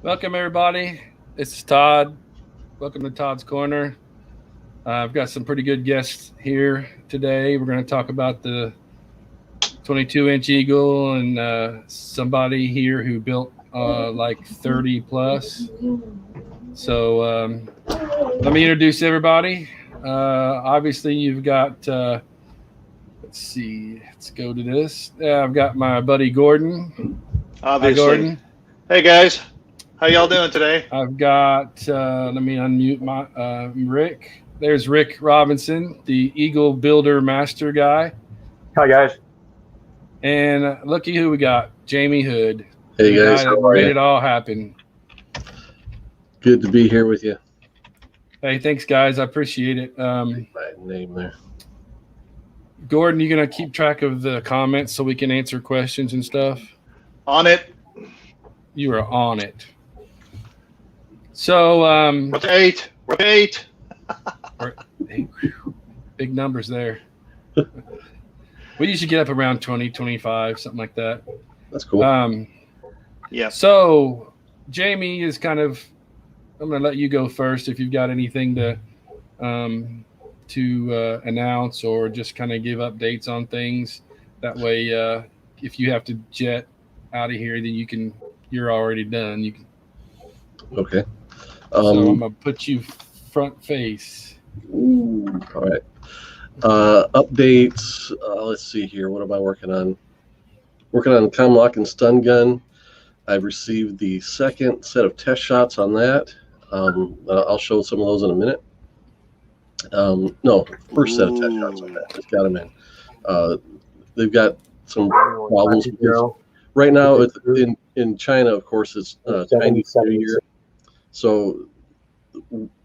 Welcome, everybody. This is Todd. Welcome to Todd's Corner. I've got some pretty good guests here today. We're going to talk about the 22-inch Eagle and somebody here who built like 30 plus. So let me introduce everybody. Obviously, you've got, let's see, let's go to this. I've got my buddy Gordon. Obviously. Hi, Gordon. Hey guys, how y'all doing today? I've got, let me unmute my Rick. There's Rick Robinson, the Eagle Builder Master guy. Hi, guys. And looky who we got, Jamie Hood. Hey guys, how are you? Made it all happen. Good to be here with you. Hey, thanks, guys. I appreciate it. My name there. Gordon, you gonna keep track of the comments so we can answer questions and stuff? On it. You are on it. So, We're at 8. We're at 8. Big numbers there. We usually get up around 20, 25, something like that. That's cool. Yeah. So, Jamie is kind of. I'm going to let you go first if you've got anything to announce or just kind of give updates on things. That way, if you have to jet out of here, then you're already done. You can. Okay. So I'm gonna put you front face. Ooh, all right. Updates. Let's see here. What am I working on? Working on Comlock and Stun Gun. I've received the second set of test shots on that. I'll show some of those in a minute. No, first set of test shots on that. Just got them in. They've got some problems. Right now, in China, of course, it's Chinese New Year. So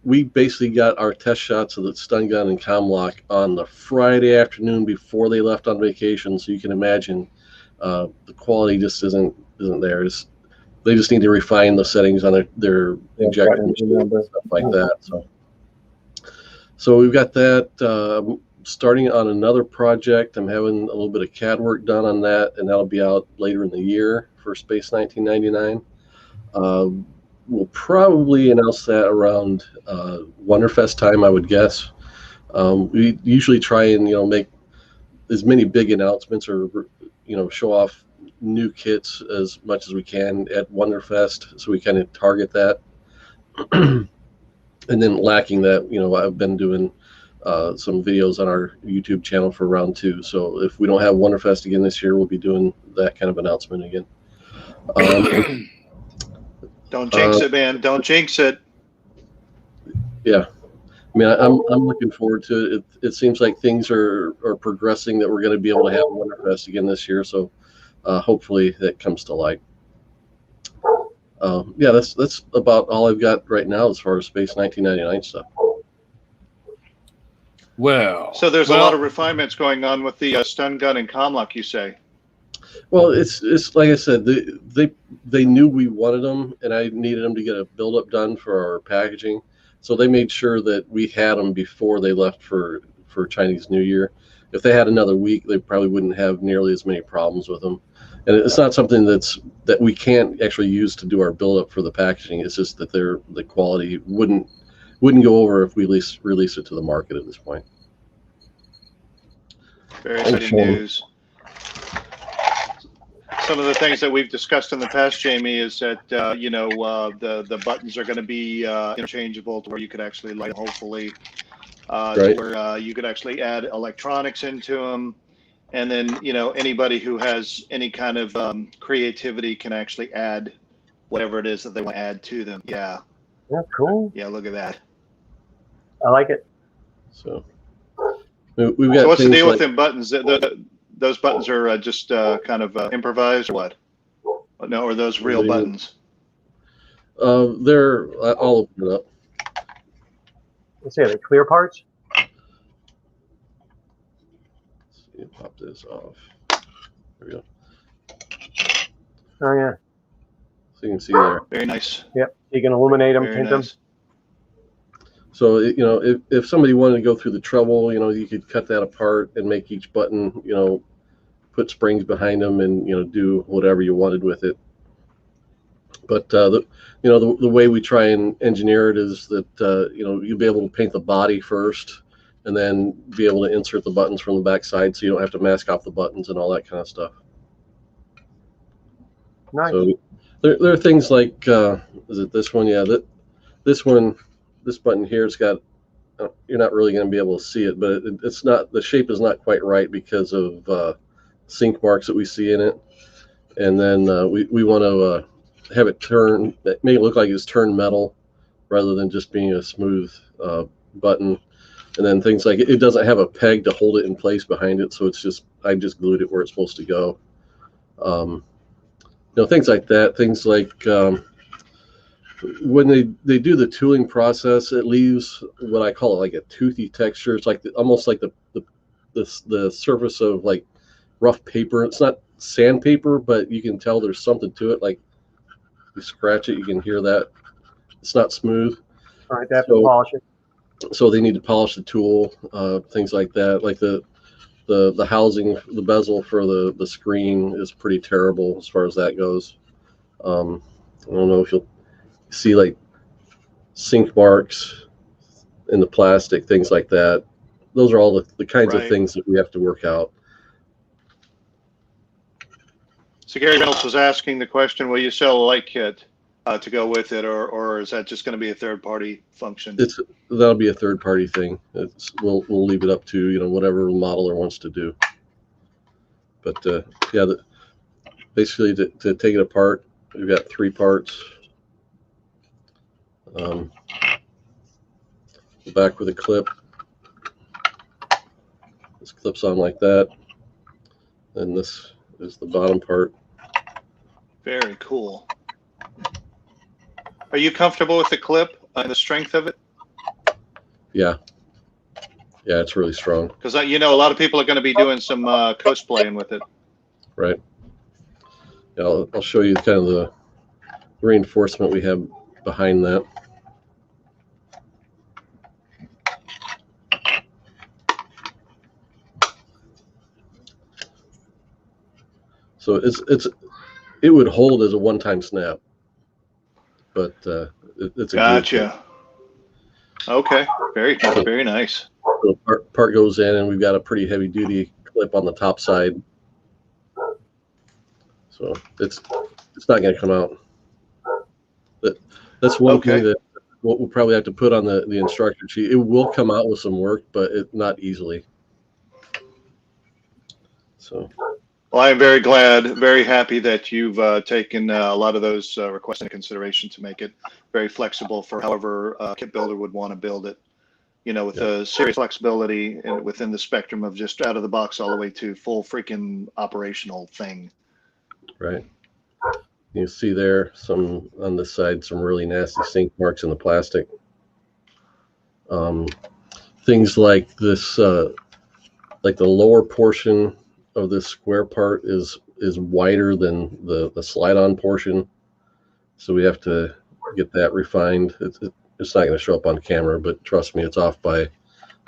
we basically got our test shots of the stun gun and Comlock on the Friday afternoon before they left on vacation. So you can imagine the quality just isn't there. They just need to refine the settings on their injector machine and stuff like that. So we've got that. Starting on another project. I'm having a little bit of CAD work done on that, and that'll be out later in the year for Space 1999. We'll probably announce that around Wonderfest time, I would guess. We usually try and make as many big announcements or show off new kits as much as we can at Wonderfest, so we kind of target that. And then lacking that, I've been doing some videos on our YouTube channel for round 2. So if we don't have Wonderfest again this year, we'll be doing that kind of announcement again. Don't jinx it, man. Don't jinx it. Yeah. I mean, I'm looking forward to it. It seems like things are progressing, that we're going to be able to have Wonderfest again this year. So hopefully that comes to light. Yeah, that's about all I've got right now as far as Space 1999 stuff. Well, so there's a lot of refinements going on with the stun gun and Comlock, you say? Well, it's like I said, they knew we wanted them, and I needed them to get a build-up done for our packaging. So they made sure that we had them before they left for Chinese New Year. If they had another week, they probably wouldn't have nearly as many problems with them. And it's not something that we can't actually use to do our build-up for the packaging. It's just that the quality wouldn't go over if we release it to the market at this point. Very exciting news. Some of the things that we've discussed in the past, Jamie, is that the buttons are going to be interchangeable to where you could actually hopefully right. where you could actually add electronics into them, and then anybody who has any kind of creativity can actually add whatever it is that they want to add to them. Yeah. Yeah, cool. Yeah, look at that. I like it. So we've got. So what's the deal with them buttons? Those buttons are just kind of improvised, or what? No, are those real buttons? They're. I'll open it up. Let's see, are they clear parts? Let's see, pop this off. There we go. Oh yeah. So you can see there. Very nice. Yep. You can illuminate them, Very tint nice. them. So if somebody wanted to go through the trouble, you could cut that apart and make each button, put springs behind them and do whatever you wanted with it. But the way we try and engineer it is that you'll be able to paint the body first, and then be able to insert the buttons from the back side, so you don't have to mask off the buttons and all that kind of stuff. Nice. So there are things like is it this one? Yeah, this one, this button here, it's got. You're not really going to be able to see it, but it's not, the shape is not quite right because of sink marks that we see in it. And then we want to have it turn, make it look like it's turned metal rather than just being a smooth button. And then things like it doesn't have a peg to hold it in place behind it, so it's just, I just glued it where it's supposed to go. Things like that. Things like when they do the tooling process, it leaves what I call it like a toothy texture. It's like almost like the surface of like rough paper. It's not sandpaper, but you can tell there's something to it. Like you scratch it, you can hear that. It's not smooth. All right, they have to polish it. So they need to polish the tool, things like that. Like the housing, the bezel for the screen is pretty terrible as far as that goes. I don't know if you'll see like sink marks in the plastic, things like that. Those are all the kinds of things that we have to work out. So Gary Reynolds was asking the question, will you sell a light kit to go with it, or is that just going to be a third-party function? That'll be a third-party thing. We'll leave it up to whatever the modeler wants to do. But basically to take it apart, we've got 3 parts. Back with a clip. This clips on like that, and this is the bottom part. Very cool. Are you comfortable with the clip and the strength of it? Yeah, it's really strong. Because a lot of people are going to be doing some cosplaying with it. Right. Yeah, I'll show you kind of the reinforcement we have behind that. So it would hold as a one-time snap, but it's a gotcha. Okay, very nice. So part goes in, and we've got a pretty heavy-duty clip on the top side, so it's not going to come out. That's one thing that we'll probably have to put on the instructor sheet. It will come out with some work, but not easily. So. Well, I am very glad, very happy that you've taken a lot of those requests into consideration to make it very flexible for however a kit builder would want to build it. With a serious flexibility within the spectrum of just out of the box all the way to full freaking operational thing. Right. You see there some on this side, some really nasty sink marks in the plastic. Things like this, like the lower portion of this square part is wider than the slide-on portion, so we have to get that refined. It's not going to show up on camera, but trust me, it's off by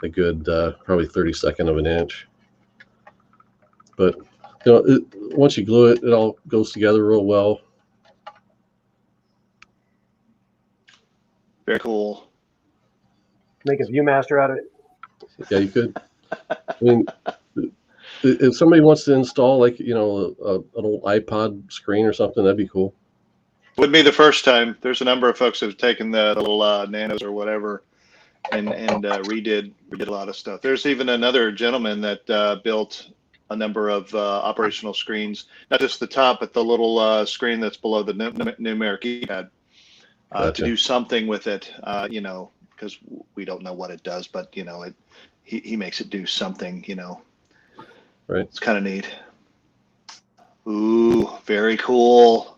a good probably 32nd of an inch. But once you glue it, it all goes together real well. Very cool. Make a ViewMaster out of it. Yeah, you could. I mean, if somebody wants to install like an old iPod screen or something, that'd be cool. Would be the first time. There's a number of folks that have taken the little nanos or whatever and redid a lot of stuff. There's even another gentleman that built a number of operational screens, not just the top, but the little screen that's below the numeric keypad to do something with it. Because we don't know what it does, but he makes it do something. Right. It's kind of neat. Ooh, very cool.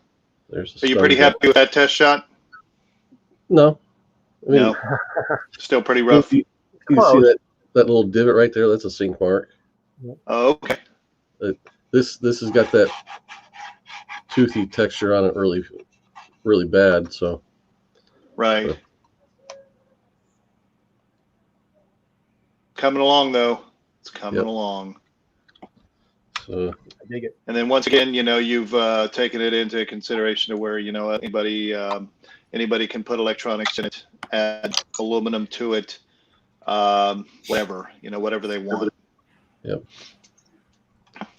Are you pretty happy with that test shot? No. No. Still pretty rough. You see that little divot right there? That's a sink mark. Oh, okay. This has got that toothy texture on it, really, really bad. So. Right. So. Coming along though. It's coming along. So I dig it. And then once again, you've taken it into consideration to where anybody can put electronics in it, add aluminum to it, whatever they want. Yep.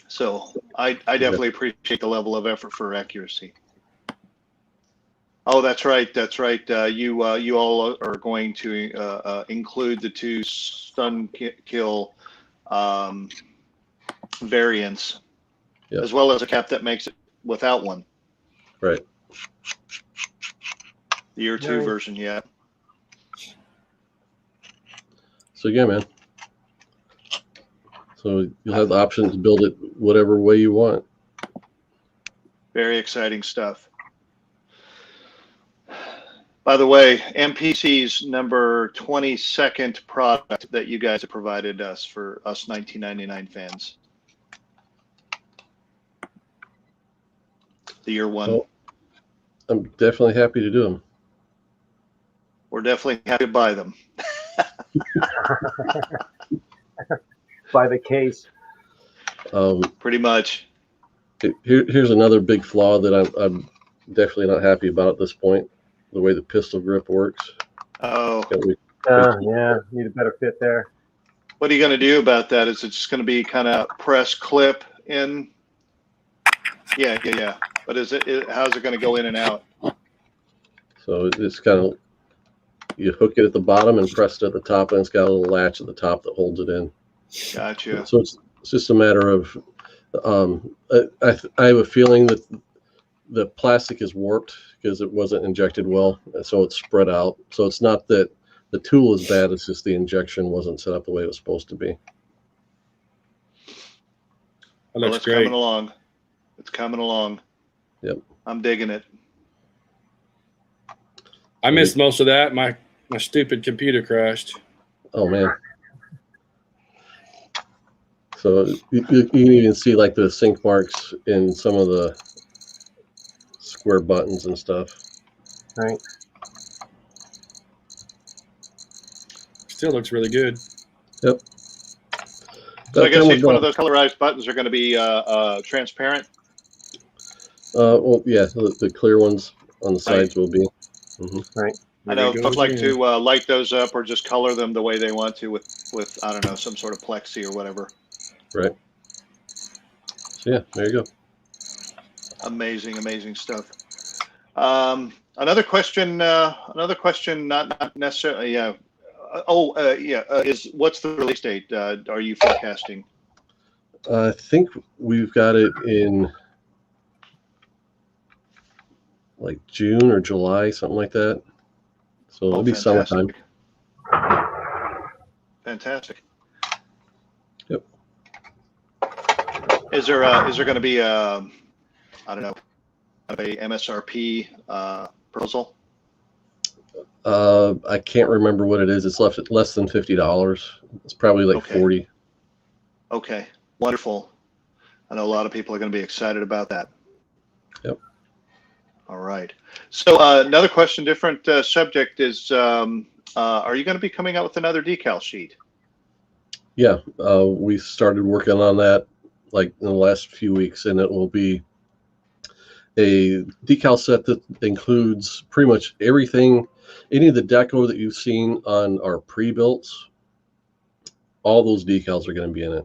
So I definitely appreciate the level of effort for accuracy. Oh, that's right. You all are going to include the 2 stun kill variants, Yep. as well as a cap that makes it without one. Right. The year 2 version, yeah. So yeah, man. So you'll have the option to build it whatever way you want. Very exciting stuff. By the way, MPC's number 22nd product that you guys have provided us for us 1999 fans. The year 1. Well, I'm definitely happy to do them. We're definitely happy to buy them. By the case. Pretty much. Here's another big flaw that I'm definitely not happy about at this point. The way the pistol grip works. Oh. Yeah, need a better fit there. What are you going to do about that? Is it just going to be kind of press clip in? Yeah. But how's it going to go in and out? So it's kind of, you hook it at the bottom and press it at the top, and it's got a little latch at the top that holds it in. Gotcha. So it's just a matter of, I have a feeling that the plastic is warped because it wasn't injected well, so it's spread out. So it's not that the tool is bad, it's just the injection wasn't set up the way it was supposed to be. That looks great. Coming along. It's coming along. Yep. I'm digging it. I missed most of that. My stupid computer crashed. Oh man. So you can even see like the sync marks in some of the square buttons and stuff. Right. Still looks really good. Yep. So I guess each one of those colorized buttons are going to be transparent. Well, yeah, the clear ones on the sides will be. Mm-hmm. Right. I know folks like to light those up or just color them the way they want to with I don't know, some sort of plexi or whatever. Right. So yeah, there you go. Amazing stuff. Another question, not necessarily. Yeah. Is what's the release date? Are you forecasting? I think we've got it in like June or July, something like that. So it'll be summertime. Fantastic. Yep. Is there going to be I don't know, a MSRP proposal? I can't remember what it is. It's less than $50. It's probably like $40. Okay, wonderful. I know a lot of people are going to be excited about that. Yep. All right. So another question, different subject is, are you going to be coming out with another decal sheet? Yeah, we started working on that like in the last few weeks, and it will be a decal set that includes pretty much everything, any of the deco that you've seen on our pre-builts. All those decals are going to be in it.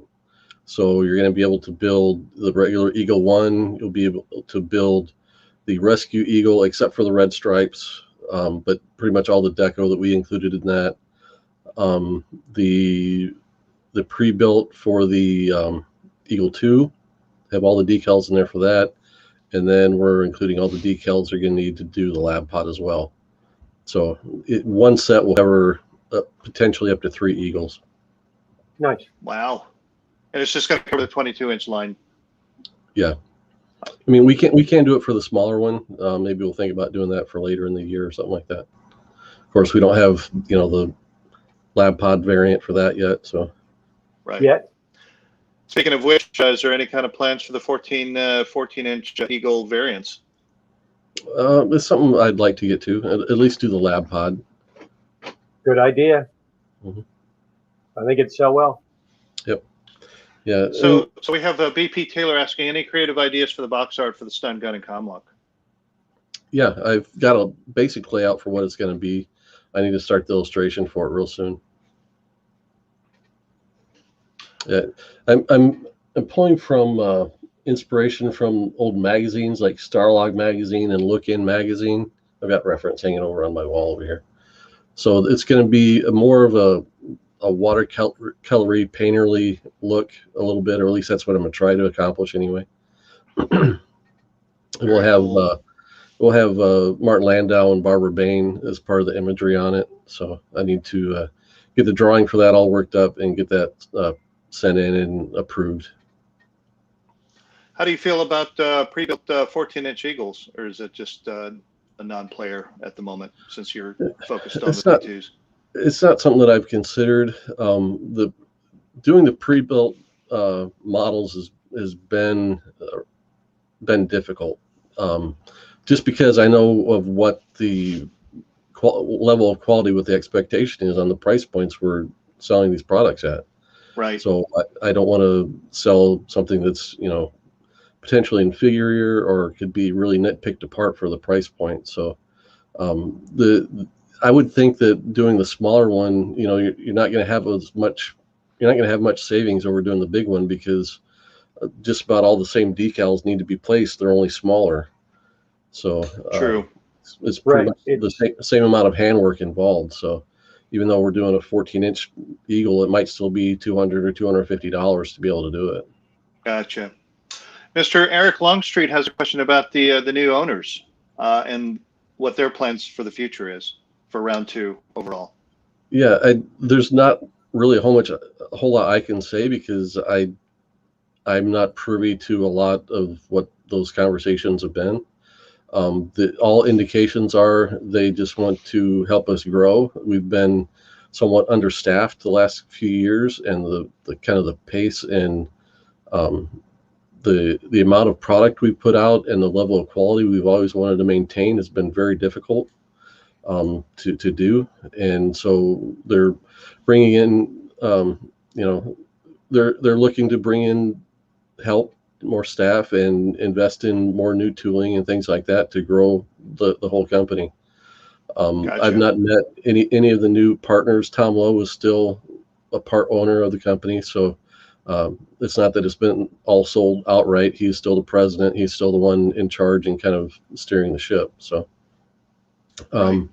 So you're going to be able to build the regular Eagle 1. You'll be able to build the Rescue Eagle, except for the red stripes, but pretty much all the deco that we included in that. The pre-built for the Eagle 2, have all the decals in there for that. And then we're including all the decals you're going to need to do the lab pod as well. So one set will cover potentially up to 3 Eagles. Nice. Wow. And it's just going to cover the 22-inch line. Yeah. I mean, we can't do it for the smaller one. Maybe we'll think about doing that for later in the year or something like that. Of course, we don't have, the lab pod variant for that yet. So. Right. Yet. Speaking of which, is there any kind of plans for the 14-inch Eagle variants? It's something I'd like to get to, at least do the lab pod. Good idea. Mm-hmm. I think it'd sell well. Yep. Yeah. So we have BP Taylor asking, any creative ideas for the box art for the stun gun and comlock? Yeah, I've got a basic layout for what it's going to be. I need to start the illustration for it real soon. Yeah, I'm pulling from inspiration from old magazines like Starlog magazine and Look In magazine. I've got reference hanging over on my wall over here. So it's going to be more of a watercolory, painterly look a little bit, or at least that's what I'm going to try to accomplish anyway. We'll have Martin Landau and Barbara Bain as part of the imagery on it. So I need to get the drawing for that all worked up and get that sent in and approved. How do you feel about pre-built 14-inch Eagles, or is it just a non-player at the moment since you're focused on the V2s? It's not something that I've considered. Doing the pre-built models has been difficult, just because I know of what the level of quality with the expectation is on the price points we're selling these products at. Right. So I don't want to sell something that's potentially inferior or could be really nitpicked apart for the price point. So I would think that doing the smaller one, you're not going to have much savings over doing the big one, because just about all the same decals need to be placed. They're only smaller. So true. It's pretty much the same amount of handwork involved. So even though we're doing a 14-inch Eagle, it might still be $200 or $250 to be able to do it. Gotcha. Mr. Eric Longstreet has a question about the new owners and what their plans for the future is for round 2 overall. Yeah, there's not really a whole lot I can say, because I'm not privy to a lot of what those conversations have been. All indications are they just want to help us grow. We've been somewhat understaffed the last few years, and the kind of the pace and the amount of product we put out and the level of quality we've always wanted to maintain has been very difficult to do. And so they're bringing in, they're looking to bring in help, more staff, and invest in more new tooling and things like that to grow the whole company. Gotcha. I've not met any of the new partners. Tom Lowe is still a part owner of the company, so it's not that it's been all sold outright. He's still the president. He's still the one in charge and kind of steering the ship. So right.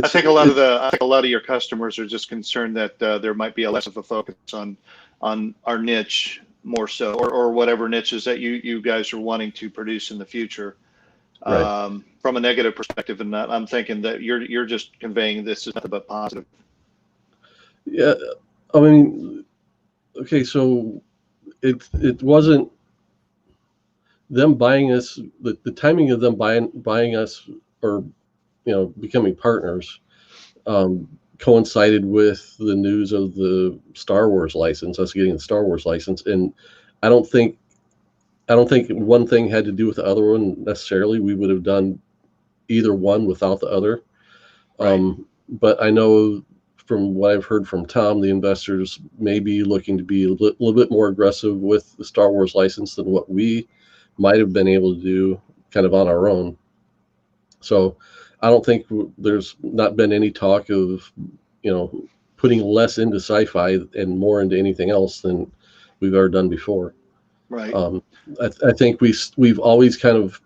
I think a lot of your customers are just concerned that there might be a less of a focus on our niche more so, or whatever niches that you guys are wanting to produce in the future. Right. From a negative perspective, and I'm thinking that you're just conveying this is nothing but positive. Yeah, I mean, okay, so it wasn't them buying us. The timing of them buying us, or becoming partners, coincided with the news of the Star Wars license, us getting the Star Wars license. And I don't think one thing had to do with the other one necessarily. We would have done either one without the other. Right. But I know from what I've heard from Tom, the investors may be looking to be a little bit more aggressive with the Star Wars license than what we might have been able to do kind of on our own. So I don't think there's not been any talk of, putting less into sci-fi and more into anything else than we've ever done before. Right. I think we've always kind of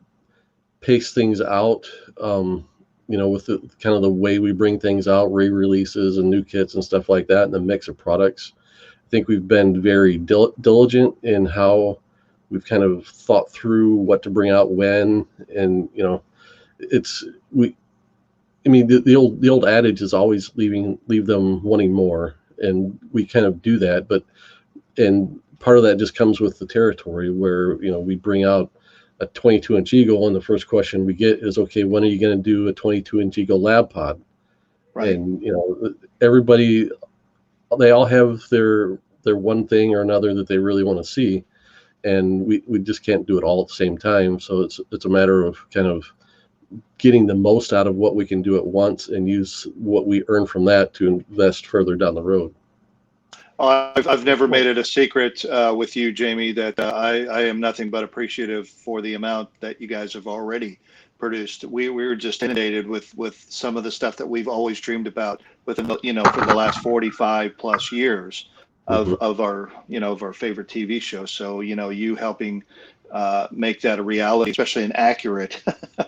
paced things out, with the kind of the way we bring things out, re-releases and new kits and stuff like that, and the mix of products. I think we've been very diligent in how we've kind of thought through what to bring out when, and the old adage is always leave them wanting more, and we kind of do that. And part of that just comes with the territory, where we bring out a 22-inch Eagle, and the first question we get is, okay, when are you going to do a 22-inch Eagle lab pod? Right. And everybody, they all have their one thing or another that they really want to see, and we just can't do it all at the same time. So it's a matter of kind of getting the most out of what we can do at once and use what we earn from that to invest further down the road. I've never made it a secret with you, Jamie, that I am nothing but appreciative for the amount that you guys have already produced. We were just inundated with some of the stuff that we've always dreamed about within for the last 45 plus years of our of our favorite TV show. So you helping make that a reality, especially an accurate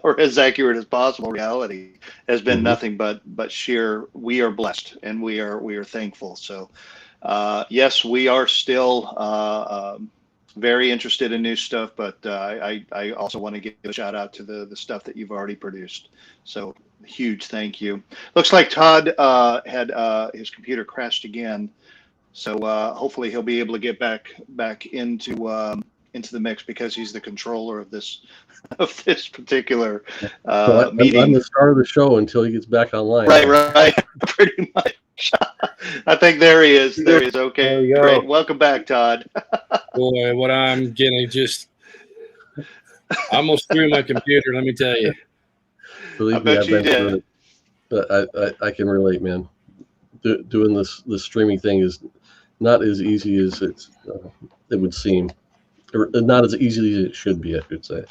or as accurate as possible reality, has been nothing but sheer. We are blessed and we are thankful. So. Yes, we are still very interested in new stuff, but I also want to give a shout out to the stuff that you've already produced. So huge thank you. Looks like Todd had his computer crashed again, so hopefully he'll be able to get back into the mix because he's the controller of this particular meeting. I'm the star of the show until he gets back online. Right, pretty much. I think there he is. There he is. Okay, great. Welcome back, Todd. Boy, what I'm getting I almost threw my computer. Let me tell you. Believe me, I've been through it, but I can relate, man. Doing this streaming thing is not as easy as it would seem, or not as easy as it should be, I should say.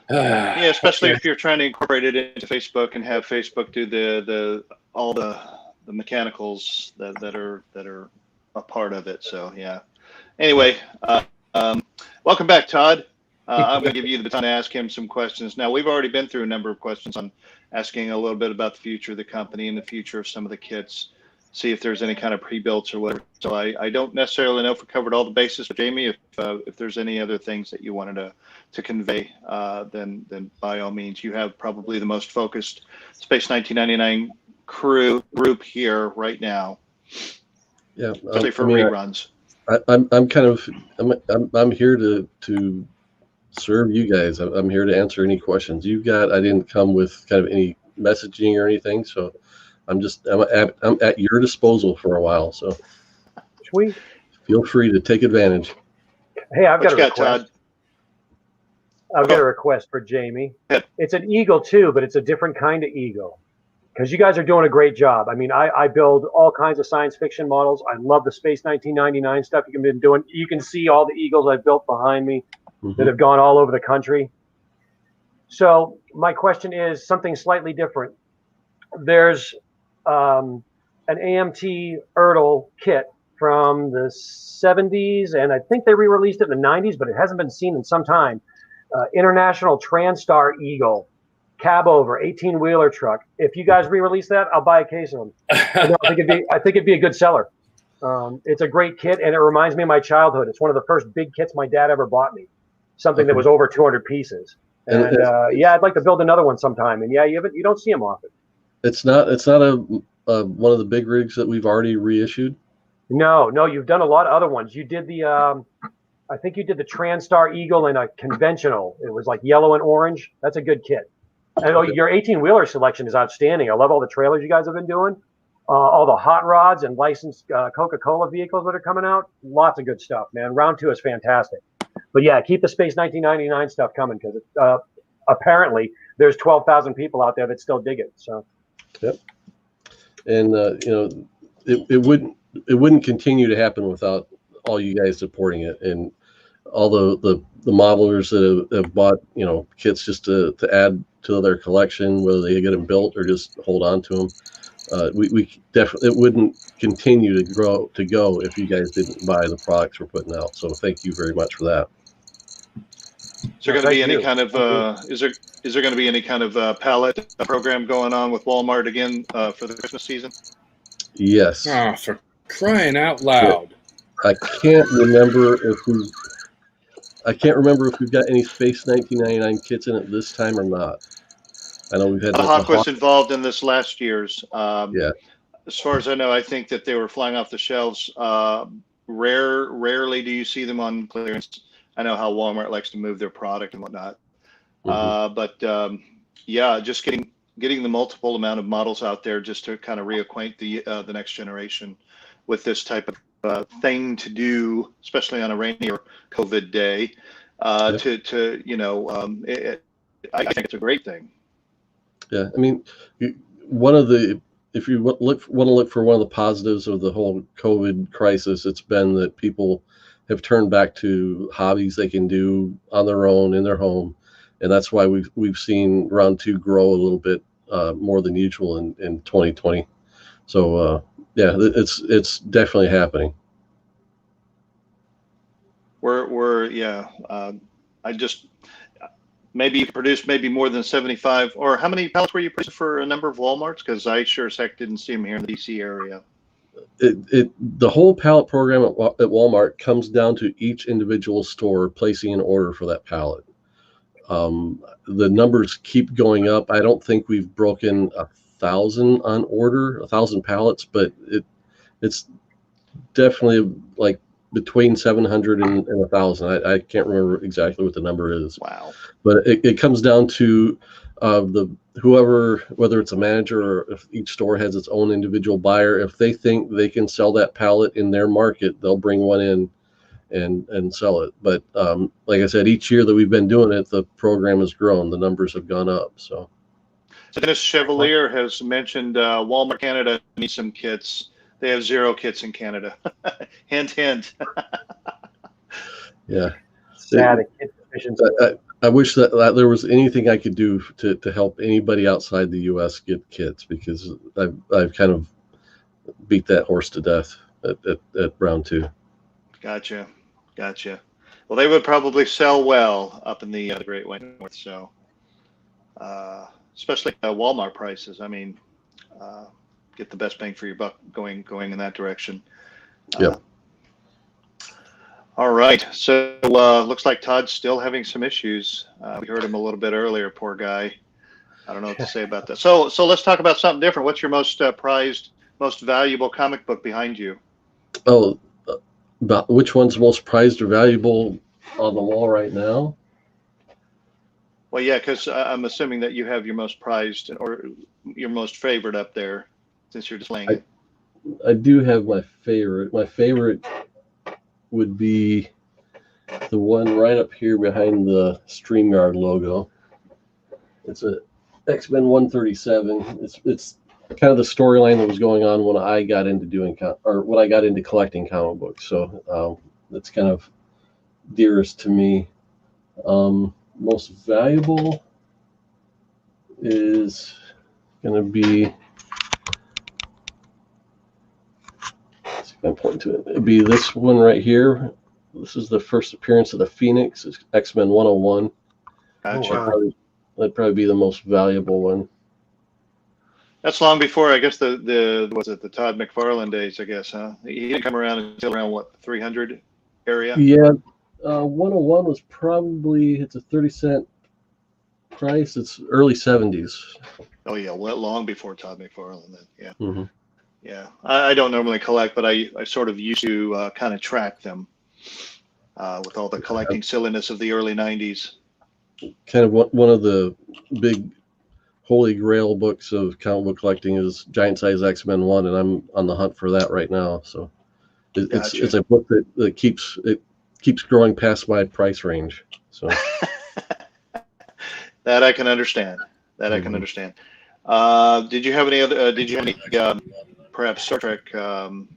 Yeah, especially if you're trying to incorporate it into Facebook and have Facebook do all the mechanicals that are a part of it. So yeah. Anyway, welcome back, Todd. I'm going to give you the baton to ask him some questions. Now, we've already been through a number of questions on asking a little bit about the future of the company and the future of some of the kits, see if there's any kind of pre-builts or whatever. So I don't necessarily know if we covered all the bases, but Jamie, if there's any other things that you wanted to convey, then by all means. You have probably the most focused Space 1999 group here right now. Yeah, especially for reruns. I'm here to serve you guys. I'm here to answer any questions you've got. I didn't come with kind of any messaging or anything, so I'm at your disposal for a while. So Sweet. Feel free to take advantage. Hey, I've got a request. Todd? I've got a request for Jamie. It's an eagle too, but it's a different kind of eagle. Because you guys are doing a great job. I mean, I build all kinds of science fiction models. I love the Space 1999 stuff you've been doing. You can see all the eagles I've built behind me that have gone all over the country. So my question is something slightly different. There's an AMT Ertl kit from the 70s, and I think they re-released it in the 90s, but it hasn't been seen in some time. International Transtar Eagle. Cab over 18-wheeler truck. If you guys re-release that, I'll buy a case of them. I think it'd be a good seller. It's a great kit, and it reminds me of my childhood. It's one of the first big kits my dad ever bought me. Something that was over 200 pieces. And I'd like to build another one sometime. And yeah, you don't see them often. It's not a one of the big rigs that we've already reissued. No, you've done a lot of other ones. You did the I think you did the Transtar Eagle in a conventional. It was like yellow and orange. That's a good kit. And your 18-wheeler selection is outstanding. I love all the trailers you guys have been doing, all the hot rods and licensed Coca-Cola vehicles that are coming out. Lots of good stuff, man. Round 2 is fantastic. But yeah, keep the Space 1999 stuff coming because apparently there's 12,000 people out there that still dig it. So. Yep. And it wouldn't continue to happen without all you guys supporting it and all the modelers that have bought kits just to add to their collection, whether they get them built or just hold on to them. We definitely, it wouldn't continue to go if you guys didn't buy the products we're putting out. So thank you very much for that. Is there going to be any kind of is there going to be any kind of pallet program going on with Walmart again for the Christmas season? Yes. Oh, for crying out loud! I can't remember if we've got any Space 1999 kits in it this time or not. I know we've had Hawk was involved in this last year's. Yeah. As far as I know, I think that they were flying off the shelves. Rarely do you see them on clearance. I know how Walmart likes to move their product and whatnot. Yeah, just getting the multiple amount of models out there just to kind of reacquaint the next generation with this type of thing to do, especially on a rainy or COVID day. I think it's a great thing. Yeah, I mean, one of the if you want to look for one of the positives of the whole COVID crisis, it's been that people have turned back to hobbies they can do on their own in their home, and that's why we've seen round two grow a little bit more than usual in 2020. So yeah, it's definitely happening. I just maybe you produced maybe more than 75, or how many pallets were you producing for a number of Walmarts? Because I sure as heck didn't see them here in the DC area. The whole pallet program at Walmart comes down to each individual store placing an order for that pallet. The numbers keep going up. I don't think we've broken 1,000 on order, 1,000 pallets, but it's definitely like between 700 and 1,000. I can't remember exactly what the number is. Wow. But it comes down to whether it's a manager or if each store has its own individual buyer, if they think they can sell that pallet in their market, they'll bring one in and sell it. But like I said, each year that we've been doing it, the program has grown. The numbers have gone up. So Dennis Chevalier has mentioned Walmart Canada needs some kits. They have 0 kits in Canada. Hint, hint. Yeah. Sad. Kit deficiency. I wish that there was anything I could do to help anybody outside the U.S. get kits, because I've kind of beat that horse to death at round two. Gotcha. Well, they would probably sell well up in the Great White North. So, especially Walmart prices. I mean, get the best bang for your buck going in that direction. Yep. All right. So looks like Todd's still having some issues. We heard him a little bit earlier. Poor guy. I don't know what to say about that. So let's talk about something different. What's your most prized, most valuable comic book behind you? Oh, about which one's most prized or valuable on the wall right now? Well, yeah, because I'm assuming that you have your most prized or your most favorite up there, since you're displaying it. I do have my favorite. My favorite would be the one right up here behind the StreamYard logo. It's a X-Men 137. It's kind of the storyline that was going on when I got into when I got into collecting comic books. So that's kind of dearest to me. Most valuable is going to be. I'm pointing to it. It'd be this one right here. This is the first appearance of the Phoenix. It's X-Men 101. Gotcha. That'd probably be the most valuable one. That's long before, I guess, the Todd McFarlane days, I guess, huh? He didn't come around until around, what, 300 area? Yeah. 101 was probably, it's a 30-cent price. It's early 70s. Oh, yeah. Well, long before Todd McFarlane then. Yeah. Mm-hmm. Yeah, I don't normally collect, but I sort of used to kind of track them with all the collecting silliness of the early 90s. Kind of one of the big holy grail books of comic book collecting is Giant Size X-Men 1, and I'm on the hunt for that right now. So it's a book that keeps growing past my price range. So that I can understand. I can understand. Did you have any other? Did you have any? Perhaps Star Trek. Did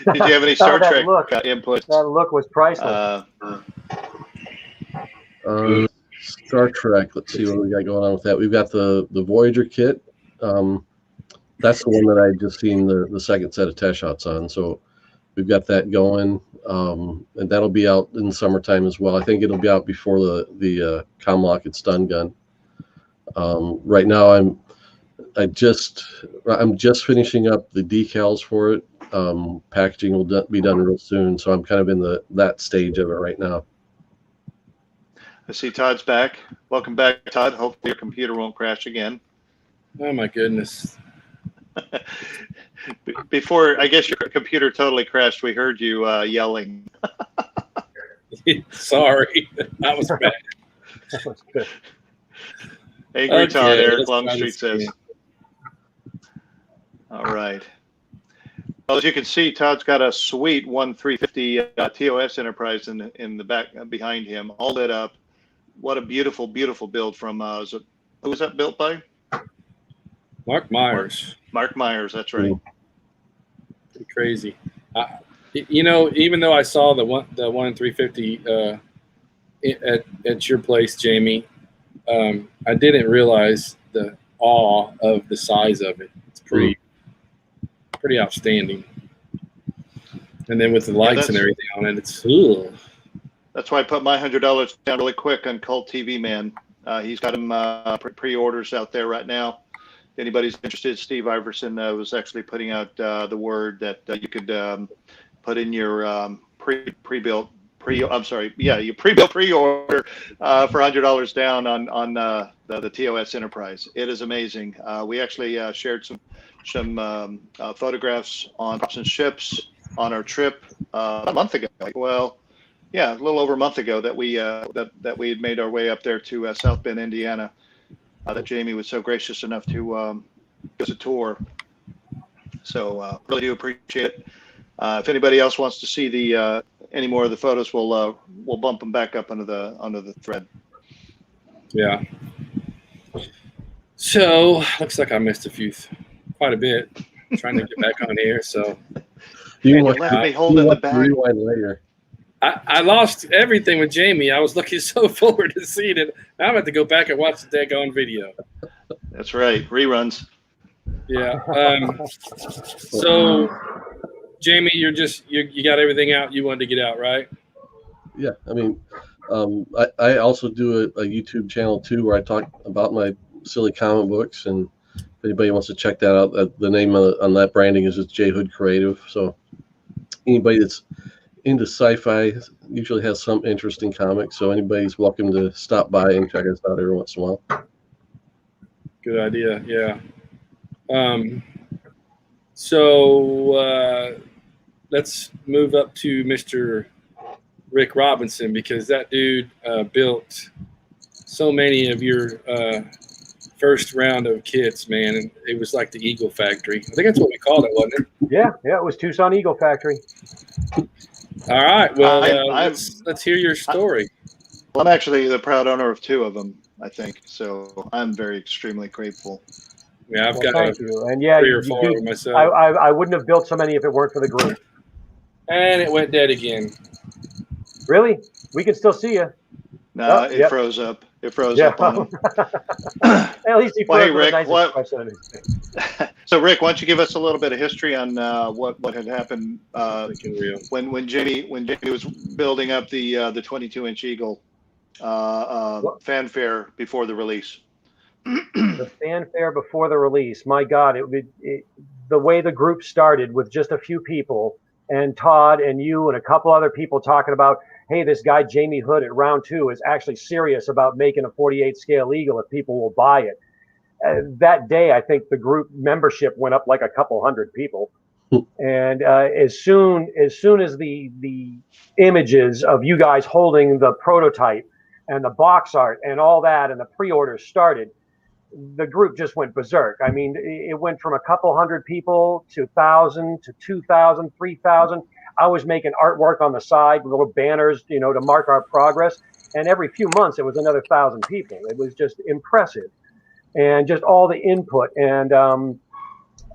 you have any Star Trek inputs? That look was priceless. Star Trek. Let's see what we got going on with that. We've got the Voyager kit. That's the one that I just seen the second set of test shots on. So we've got that going, and that'll be out in the summertime as well. I think it'll be out before the Comlock and Stun Gun. Right now I'm just finishing up the decals for it. Packaging will be done real soon, so I'm kind of in that stage of it right now. I see Todd's back. Welcome back, Todd. Hopefully your computer won't crash again. Oh my goodness. Before, I guess your computer totally crashed. We heard you yelling. Sorry, that was bad. That was good. Angry Todd, Eric Longstreet says. All right. Well, as you can see, Todd's got a sweet 1350 TOS Enterprise in the back behind him, all lit up. What a beautiful, beautiful build from. Who was that built by? Mark Myers. Mark Myers, that's right. Pretty crazy. Even though I saw the one in 350 at your place, Jamie, I didn't realize the awe of the size of it. It's pretty outstanding. And then with the lights and everything on it, it's cool. That's why I put my $100 down really quick on Cult TV Man. He's got them pre-orders out there right now. If anybody's interested, Steve Iverson was actually putting out the word that you could put in your pre-built pre-order for $100 down on the TOS Enterprise. It is amazing. We actually shared some photographs on props and ships on our trip a month ago. Well, yeah, a little over a month ago that we that we had made our way up there to South Bend, Indiana. That Jamie was so gracious enough to give us a tour. So really do appreciate it. If anybody else wants to see the any more of the photos, we'll bump them back up under the thread. Yeah. So looks like I missed quite a bit. I'm trying to get back on here. So you left me holding the bag. Later. I lost everything with Jamie. I was looking so forward to seeing it. Now I'm going to go back and watch the daggone video. That's right. Reruns. Yeah. So, Jamie, you got everything out you wanted to get out, right? Yeah. I mean, I also do a YouTube channel too where I talk about my silly comic books, and if anybody wants to check that out, the name on that branding is J Hood Creative. So anybody that's into sci-fi usually has some interesting comics, so anybody's welcome to stop by and check us out every once in a while. Good idea. Yeah. So let's move up to Mr. Rick Robinson, because that dude built so many of your first round of kits, man. And it was like the Eagle Factory. I think that's what we called it, wasn't it? Yeah, it was Tucson Eagle Factory. All right. Well, let's hear your story. I'm actually the proud owner of 2 of them, I think. So I'm very extremely grateful. Yeah, I've got thank you. And yeah, 3 or 4 myself. I wouldn't have built so many if it weren't for the group. And it went dead again. Really? We can still see you. No, it froze up. It froze up on him. At least he hey, Rick, So, Rick, why don't you give us a little bit of history on what had happened when Jamie was building up the 22-inch Eagle fanfare before the release? The fanfare before the release. My God, the way the group started with just a few people, and Todd and you and a couple other people talking about, hey, this guy Jamie Hood at Round 2 is actually serious about making a 48 scale Eagle if people will buy it. That day, I think the group membership went up like a couple hundred people. And as soon as the images of you guys holding the prototype and the box art and all that and the pre-orders started, the group just went berserk. I mean, it went from a couple hundred people to 1,000 to 2,000, 3,000. I was making artwork on the side, little banners, to mark our progress. And every few months, it was another 1,000 people. It was just impressive. And just all the input and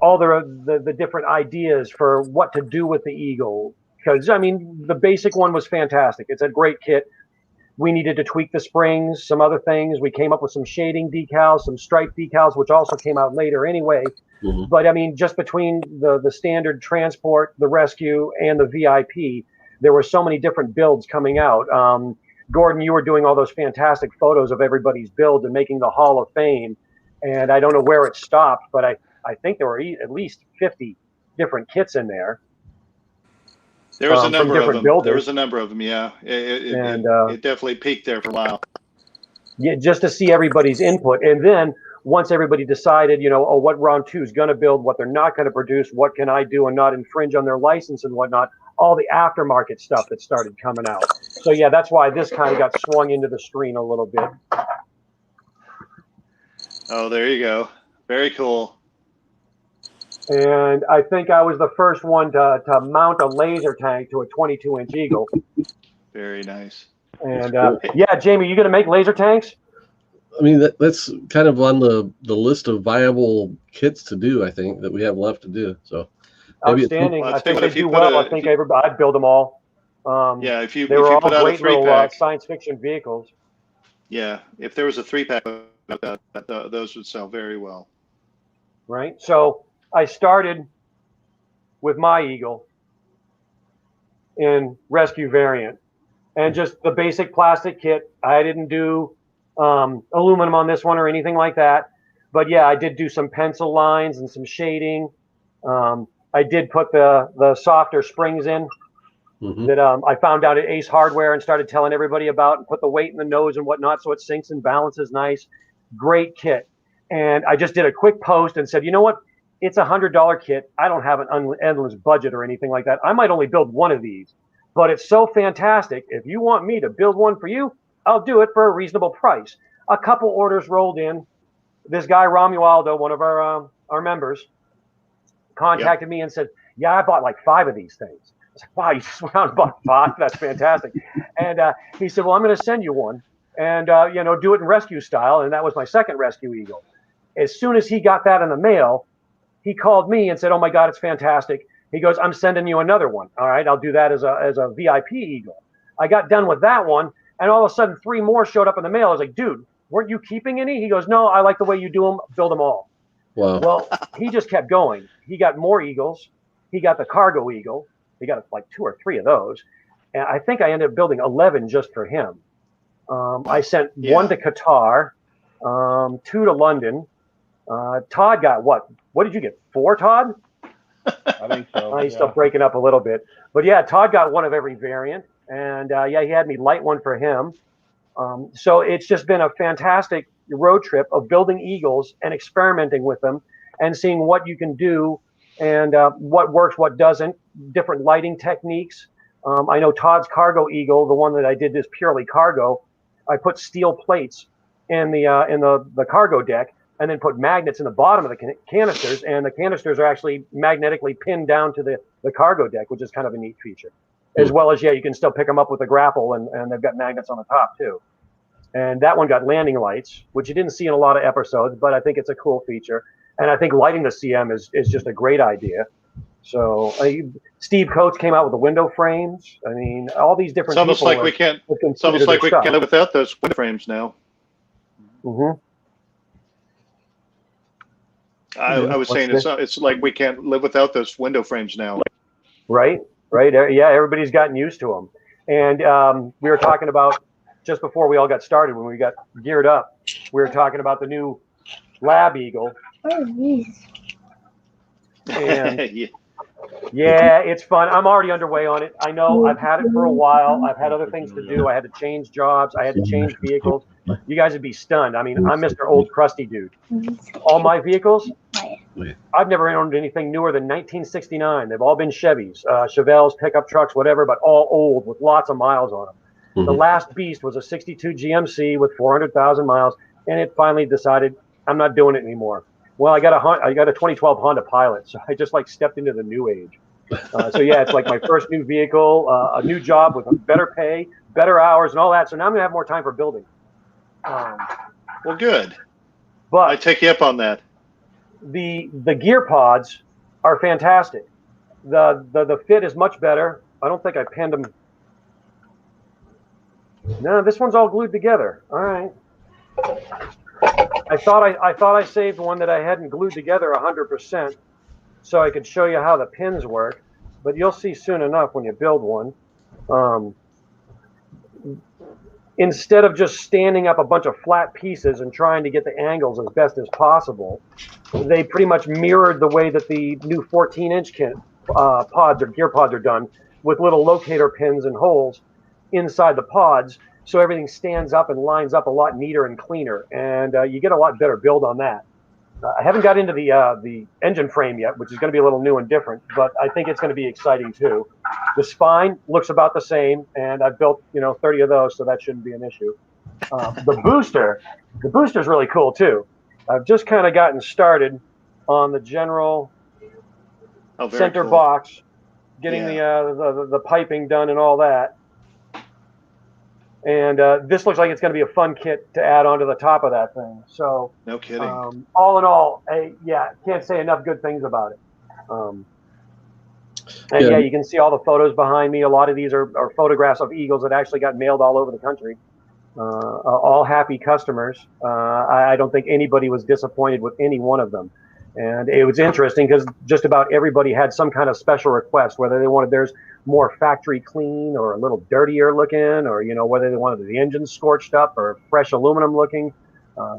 all the different ideas for what to do with the Eagle. Because, I mean, the basic one was fantastic. It's a great kit. We needed to tweak the springs, some other things. We came up with some shading decals, some stripe decals, which also came out later anyway. Mm-hmm. But, I mean, just between the standard transport, the rescue, and the VIP, there were so many different builds coming out. Gordon, you were doing all those fantastic photos of everybody's build and making the Hall of Fame. And I don't know where it stopped, but I think there were at least 50 different kits in there. There was a number of them. Builders. There was a number of them, yeah. It definitely peaked there for a while. Yeah, just to see everybody's input. And then once everybody decided, what Round 2 is going to build, what they're not going to produce, what can I do and not infringe on their license and whatnot, all the aftermarket stuff that started coming out. So, yeah, that's why this kind of got swung into the screen a little bit. Oh, there you go. Very cool. And I think I was the first one to mount a laser tank to a 22-inch Eagle. Very nice. And yeah, Jamie, you going to make laser tanks? I mean, that's kind of on the list of viable kits to do, I think, that we have left to do. So maybe outstanding. Well, I think if they you do put well. a- I think I'd build them all. Yeah, if they you were all put out a great little 3-pack, science fiction vehicles. yeah, if there was a 3-pack, those would sell very well. Right. So I started with my Eagle in rescue variant and just the basic plastic kit. I didn't do aluminum on this one or anything like that. But yeah, I did do some pencil lines and some shading. I did put the softer springs in that I found out at Ace Hardware and started telling everybody about, and put the weight in the nose and whatnot so it sinks and balances nice. Great kit. And I just did a quick post and said, you know what? It's $100 kit. I don't have an endless budget or anything like that. I might only build one of these, but it's so fantastic. If you want me to build one for you, I'll do it for a reasonable price. A couple orders rolled in. This guy Romualdo, one of our members, contacted me and said, "Yeah, I bought like 5 of these things." I was like, "Wow, you just went out and bought 5? That's fantastic." And he said, "Well, I'm going to send you one, and do it in rescue style." And that was my second rescue Eagle. As soon as he got that in the mail, he called me and said, "Oh my God, it's fantastic." He goes, "I'm sending you another one. All right, I'll do that as a VIP Eagle." I got done with that one, and all of a sudden 3 more showed up in the mail. I was like, "Dude, weren't you keeping any?" He goes, "No, I like the way you do them. Build them all." Wow. Well, he just kept going. He got more Eagles. He got the cargo Eagle. He got like 2 or 3 of those. And I think I ended up building 11 just for him. I sent 1 to Qatar, 2 to London. Todd got what? What did you get? 4, Todd? I think so. He's still breaking up a little bit. But yeah, Todd got 1 of every variant. And yeah, he had me light one for him. So it's just been a fantastic road trip of building Eagles and experimenting with them and seeing what you can do and what works, what doesn't, different lighting techniques. I know Todd's cargo Eagle, the one that I did is purely cargo. I put steel plates in the cargo deck and then put magnets in the bottom of the canisters, and the canisters are actually magnetically pinned down to the cargo deck, which is kind of a neat feature. As well as, yeah, you can still pick them up with a grapple, and they've got magnets on the top too. And that one got landing lights, which you didn't see in a lot of episodes, but I think it's a cool feature. And I think lighting the CM is just a great idea. So Steve Coates came out with the window frames. I mean, all these different It's almost people like we can't. have It's almost like we stuff. can't live without those window frames now. I was saying it's like we can't live without those window frames now. Right. Yeah, everybody's gotten used to them. And we were talking about, just before we all got started, when we got geared up, we were talking about the new Lab Eagle. And yeah, it's fun. I'm already underway on it. I know I've had it for a while. I've had other things to do. I had to change jobs. I had to change vehicles. You guys would be stunned. I mean, I'm Mr. Old Crusty Dude. All my vehicles, I've never owned anything newer than 1969. They've all been Chevys, Chevelles, pickup trucks, whatever, but all old with lots of miles on them. The last beast was a 62 GMC with 400,000 miles, and it finally decided, I'm not doing it anymore. Well, I got a 2012 Honda Pilot, so I just like stepped into the new age. So yeah, it's like my first new vehicle, a new job with better pay, better hours, and all that. So now I'm gonna have more time for building. Well, good. But I take you up on that. The gear pods are fantastic. The fit is much better. I don't think I pinned them. No, this one's all glued together. All right. I thought I saved one that I hadn't glued together 100%, so I could show you how the pins work. But you'll see soon enough when you build one. Instead of just standing up a bunch of flat pieces and trying to get the angles as best as possible, they pretty much mirrored the way that the new 14-inch pods or gear pods are done, with little locator pins and holes inside the pods, so everything stands up and lines up a lot neater and cleaner, and you get a lot better build on that. I haven't got into the engine frame yet, which is going to be a little new and different, but I think it's going to be exciting too. The spine looks about the same, and I've built 30 of those, so that shouldn't be an issue. The booster's really cool too. I've just kind of gotten started on the general center box, getting the piping done and all that. And this looks like it's going to be a fun kit to add onto the top of that thing. So, No kidding. all in all, yeah, can't say enough good things about it. And yeah, you can see all the photos behind me. A lot of these are photographs of eagles that actually got mailed all over the country. All happy customers. I don't think anybody was disappointed with any one of them. And it was interesting because just about everybody had some kind of special request, whether they wanted theirs more factory clean or a little dirtier looking, or whether they wanted the engine scorched up or fresh aluminum looking.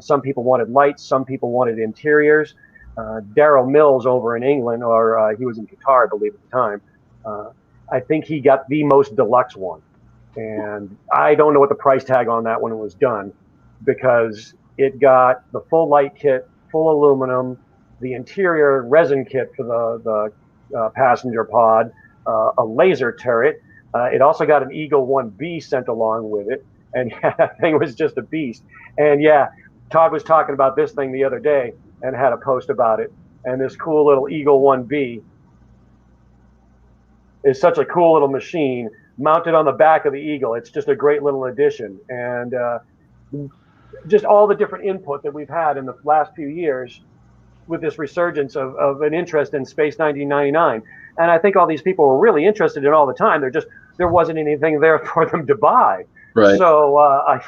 Some people wanted lights, some people wanted interiors. Daryl Mills over in England, or he was in Qatar, I believe, at the time. I think he got the most deluxe one. And I don't know what the price tag on that one was done, because it got the full light kit, full aluminum, the interior resin kit for the passenger pod, a laser turret. It also got an Eagle 1B sent along with it. And yeah, that thing was just a beast. And yeah, Todd was talking about this thing the other day and had a post about it. And this cool little Eagle 1B is such a cool little machine mounted on the back of the Eagle. It's just a great little addition. And just all the different input that we've had in the last few years with this resurgence of an interest in Space 1999. And I think all these people were really interested in all the time. There wasn't anything there for them to buy. Right. So I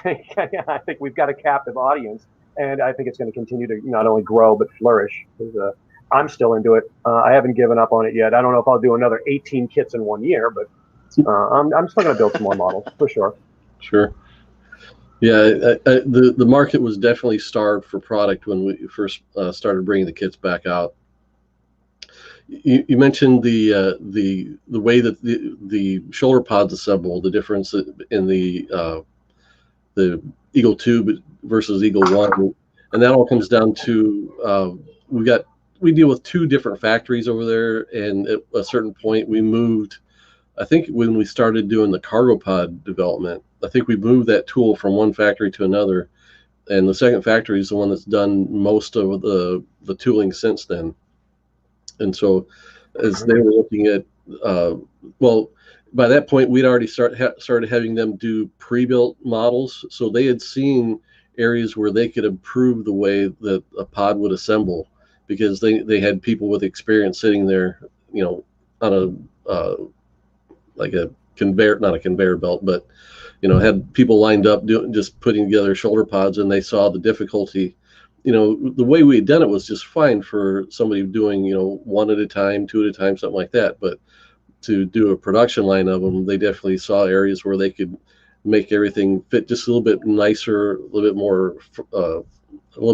think we've got a captive audience, and I think it's going to continue to not only grow but flourish. I'm still into it. I haven't given up on it yet. I don't know if I'll do another 18 kits in 1 year, but I'm still going to build some more models for sure. Sure. Yeah, the market was definitely starved for product when we first started bringing the kits back out. You mentioned the way that the shoulder pods assemble, the difference in the Eagle 2 versus Eagle 1, and that all comes down to we deal with two different factories over there, and at a certain point we moved. I think when we started doing the cargo pod development, I think we moved that tool from one factory to another, and the second factory is the one that's done most of the tooling since then. And so as they were looking at, well, by that point, we'd already started having them do pre-built models. So they had seen areas where they could improve the way that a pod would assemble, because they had people with experience sitting there, on a like a conveyor, not a conveyor belt, but had people lined up just putting together shoulder pods, and they saw the difficulty. The way we had done it was just fine for somebody doing, one at a time, two at a time, something like that. But to do a production line of them, they definitely saw areas where they could make everything fit just a little bit nicer, a little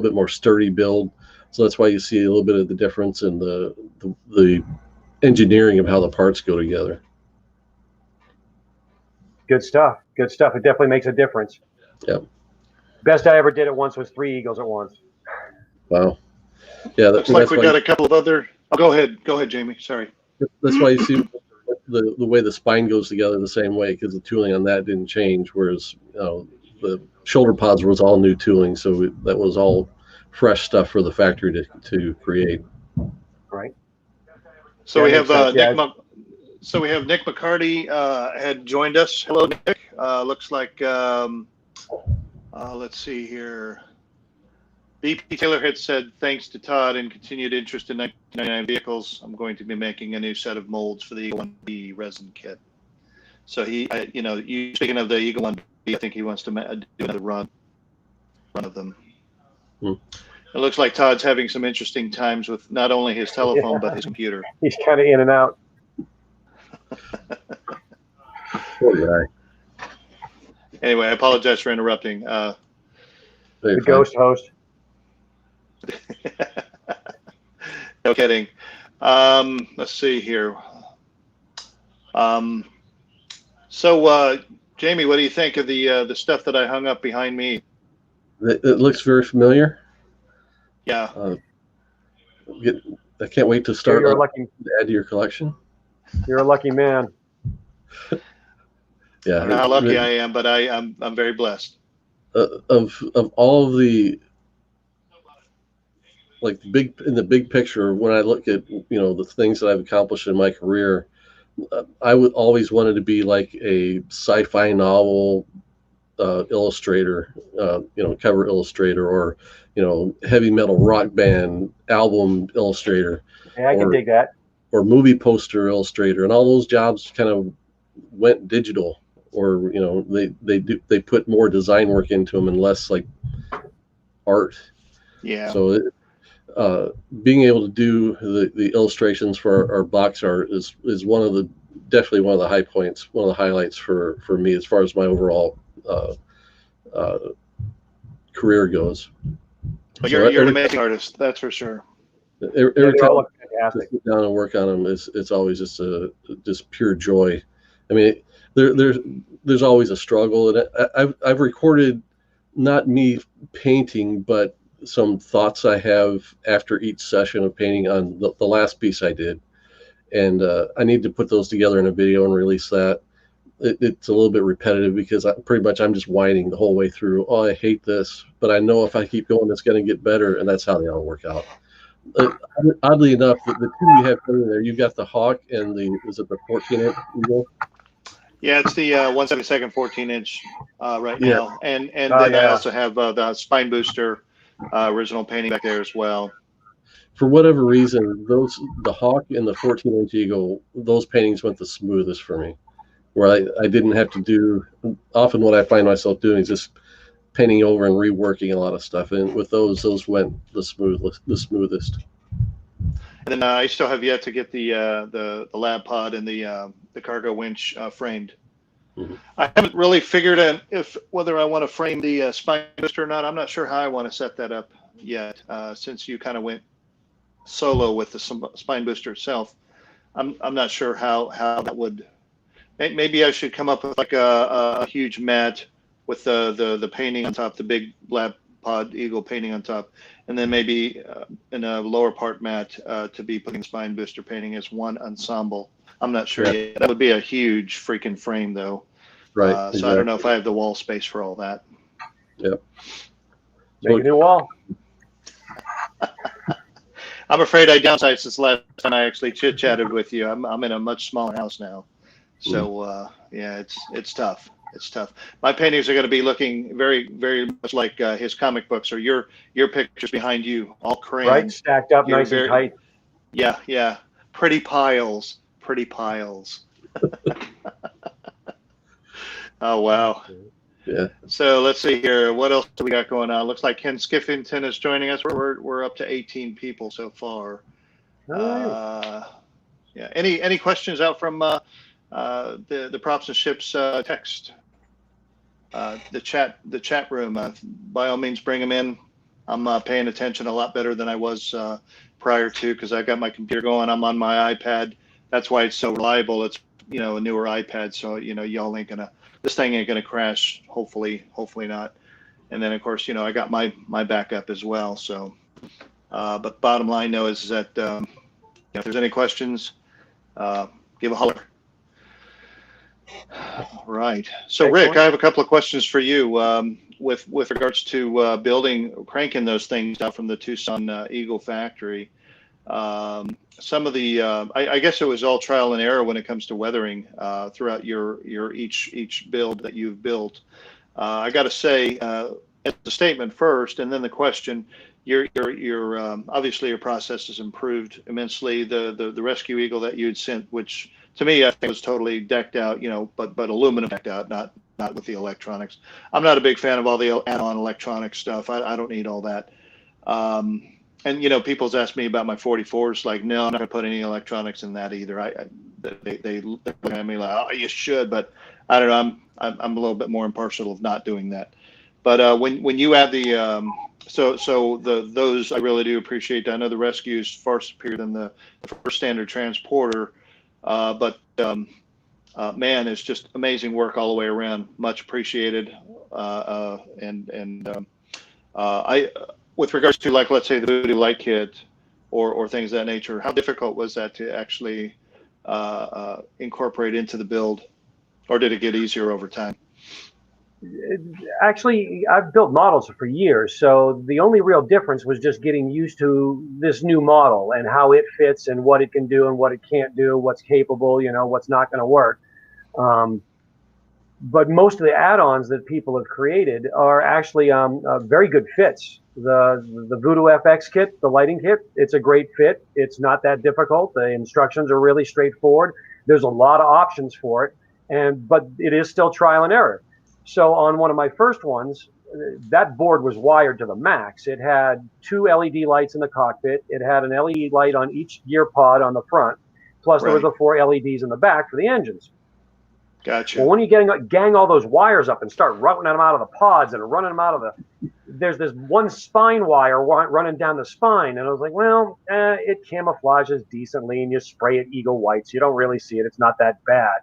bit more sturdy build. So that's why you see a little bit of the difference in the engineering of how the parts go together. Good stuff. Good stuff. It definitely makes a difference. Yeah. Best I ever did at once was 3 Eagles at once. Wow. Yeah. Looks like we got a couple of other. Oh, go ahead, Jamie. Sorry. That's why you see the way the spine goes together the same way, because the tooling on that didn't change, whereas the shoulder pods was all new tooling, so that was all fresh stuff for the factory to create. Right. So we have Nick. So we have Nick McCarty had joined us. Hello, Nick. Looks like let's see here. BP Taylor had said, thanks to Todd and continued interest in 1999 vehicles, I'm going to be making a new set of molds for the Eagle 1B resin kit. So you speaking of the Eagle 1B, I think he wants to do another run of them. It looks like Todd's having some interesting times with not only his telephone, but his computer. He's kind of in and out. Poor guy. Anyway, I apologize for interrupting. The ghost host. No kidding. Let's see here. So, Jamie, what do you think of the stuff that I hung up behind me? It looks very familiar. Yeah. I can't wait to start to add to your collection. You're a lucky man. Yeah. I don't know how lucky I am, but I'm very blessed. Of all of the, like, in the big picture, when I look at the things that I've accomplished in my career, I would always wanted to be like a sci-fi novel illustrator, cover illustrator, or heavy metal rock band album illustrator. Yeah, I can dig that. Or movie poster illustrator, and all those jobs kind of went digital, or they put more design work into them and less like art. Yeah. So being able to do the illustrations for our box art is definitely one of the high points, one of the highlights for me as far as my overall career goes. But you're an amazing artist, that's for sure. Every time I sit down and work on them, it's always just pure joy. I mean, there's always a struggle, and I've recorded not me painting, but some thoughts I have after each session of painting on the last piece I did, and I need to put those together in a video and release that. It's a little bit repetitive because I'm just whining the whole way through. Oh, I hate this, but I know if I keep going, it's going to get better, and that's how they all work out. Oddly enough, the two you have in there, you've got the Hawk and is it the 14-inch Eagle? Yeah, it's the 1/72 14-inch right now, and then yeah. I also have the Spine Booster original painting back there as well. For whatever reason, the Hawk and the 14-inch Eagle, those paintings went the smoothest for me, where I didn't have to do. Often, what I find myself doing is just painting over and reworking a lot of stuff, and with those went the smoothest. And then I still have yet to get the lab pod and the cargo winch framed. Mm-hmm. I haven't really figured out whether I want to frame the Spine Booster or not. I'm not sure how I want to set that up yet, since you kind of went solo with the Spine Booster itself. I'm not sure how that would. Maybe I should come up with like a huge mat with the painting on top, the big lab pod Eagle painting on top, and then maybe in a lower part mat to be putting Spine Booster painting as one ensemble. I'm not sure yet. That would be a huge freaking frame though. Right. Exactly. So I don't know if I have the wall space for all that. Yep. Make a new wall. I'm afraid I downsized since last time I actually chit-chatted with you. I'm in a much smaller house now. So yeah, it's tough. It's tough. My paintings are going to be looking very, very much like his comic books, or your pictures behind you, all crayon. Right, stacked up nice and tight. Yeah. Pretty piles. Oh, wow. Yeah. So let's see here. What else do we got going on? Looks like Ken Skiffington is joining us. We're up to 18 people so far. Yeah. Any questions out from the props and ships text? The chat room. By all means, bring them in. I'm paying attention a lot better than I was prior to, because I got my computer going. I'm on my iPad. That's why it's so reliable. It's a newer iPad, so y'all ain't gonna. This thing ain't gonna crash. Hopefully not. And then of course I got my backup as well. So, but bottom line though is that if there's any questions, give a holler. Right. So Rick, I have a couple of questions for you with regards to cranking those things out from the Tucson Eagle factory. Some of the I guess it was all trial and error when it comes to weathering throughout your each build that you've built. I got to say, as a statement first, and then the question. Your obviously your process has improved immensely. The Rescue Eagle that you'd sent, which to me I think was totally decked out, but aluminum decked out, not with the electronics. I'm not a big fan of all the add-on electronic stuff. I don't need all that. And people's asked me about my 44s. Like, no, I'm not gonna put any electronics in that either. They look at me like, oh, you should, but I don't know. I'm a little bit more impartial of not doing that. But when you add the those I really do appreciate. I know the Rescue is far superior than the first standard transporter, but man, it's just amazing work all the way around. Much appreciated. I with regards to, like, let's say the Voodoo Light Kit or things of that nature, how difficult was that to actually incorporate into the build, or did it get easier over time? Actually, I've built models for years, so the only real difference was just getting used to this new model and how it fits and what it can do and what it can't do, what's capable, what's not going to work. But most of the add-ons that people have created are actually very good fits. The Voodoo FX kit, the lighting kit, it's a great fit. It's not that difficult. The instructions are really straightforward. There's a lot of options for it, but it is still trial and error. So on one of my first ones, that board was wired to the max. It had 2 LED lights in the cockpit. It had an LED light on each gear pod on the front. Plus there was the 4 LEDs in the back for the engines. Gotcha. Well, when you gang all those wires up and start running them out of the pods and running them out of there's this one spine wire running down the spine. And I was like, well, it camouflages decently and you spray it Eagle white, so you don't really see it. It's not that bad.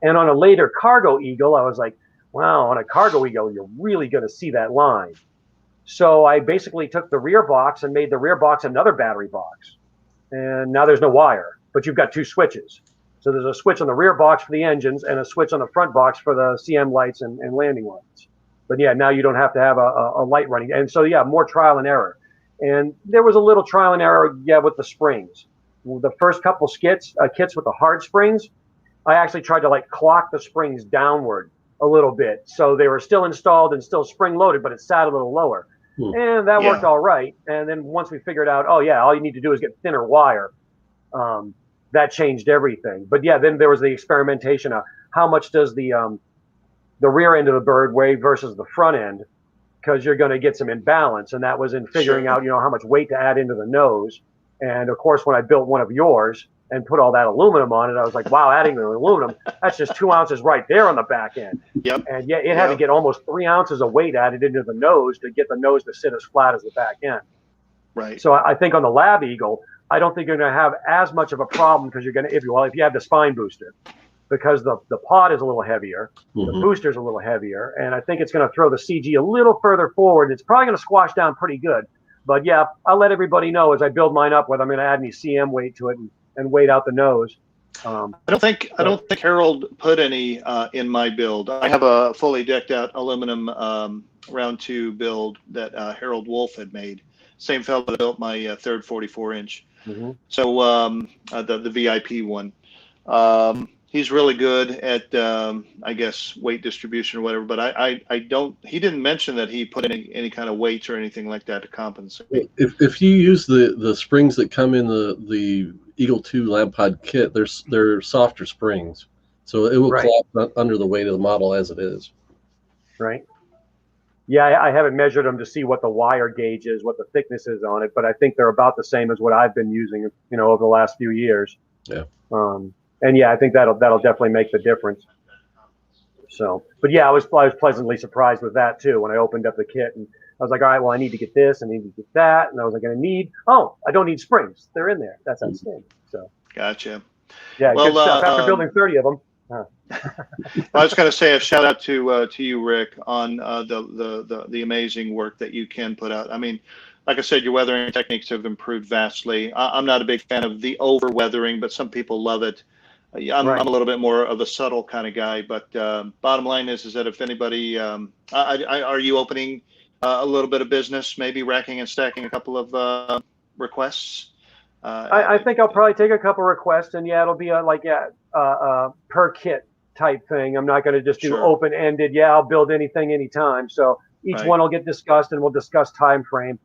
And on a later cargo Eagle, I was like, wow, on a cargo Eagle, you're really going to see that line. So I basically took the rear box and made the rear box another battery box. And now there's no wire, but you've got 2 switches. So there's a switch on the rear box for the engines and a switch on the front box for the CM lights and landing lights. But yeah, now you don't have to have a light running. And so, yeah, more trial and error. And there was a little trial and error, with the springs. The first couple kits with the hard springs, I actually tried to clock the springs downward a little bit. So they were still installed and still spring loaded, but it sat a little lower. And that worked all right. And then once we figured out, all you need to do is get thinner wire. That changed everything. But yeah, then there was the experimentation of how much does the rear end of the bird weigh versus the front end, because you're going to get some imbalance. And that was in figuring out, how much weight to add into the nose. And of course, when I built one of yours and put all that aluminum on it, I was like, wow, adding the aluminum, that's just 2 ounces right there on the back end. Yep. And yeah, it had to get almost 3 ounces of weight added into the nose to get the nose to sit as flat as the back end. Right. So I think on the Lab Eagle, I don't think you're going to have as much of a problem because you're going to, if you have the spine booster, because the pod is a little heavier, the booster's a little heavier, and I think it's going to throw the CG a little further forward. It's probably going to squash down pretty good. But yeah, I'll let everybody know as I build mine up whether I'm going to add any CM weight to it and weight out the nose. I don't think Harold put any in my build. I have a fully decked out aluminum round 2 build that Harold Wolf had made. Same fellow that built my third 44-inch. So the VIP one. He's really good at I guess weight distribution or whatever. But I don't. He didn't mention that he put any kind of weights or anything like that to compensate. If you use the springs that come in the Eagle 2 Lab Pod kit, they're softer springs, so it will collapse under the weight of the model as it is. Right. Yeah, I haven't measured them to see what the wire gauge is, what the thickness is on it, but I think they're about the same as what I've been using, over the last few years. Yeah. And yeah, I think that'll definitely make the difference. So, but yeah, I was pleasantly surprised with that too when I opened up the kit, and I was like, all right, well, I need to get this, I need to get that, and I was like, I don't need springs. They're in there. That's outstanding. So. Gotcha. Yeah, well, good stuff. After building 30 of them. I was going to say a shout out to you, Rick, on the amazing work that you can put out. I mean, like I said, your weathering techniques have improved vastly. I'm not a big fan of the over weathering, but some people love it. I'm a little bit more of a subtle kind of guy. But bottom line is that if anybody, are you opening a little bit of business, maybe racking and stacking a couple of requests? I think I'll probably take a couple requests, and yeah, it'll be per kit type thing. I'm not going to just do open-ended. Yeah, I'll build anything anytime. So each one will get discussed, and we'll discuss time frame.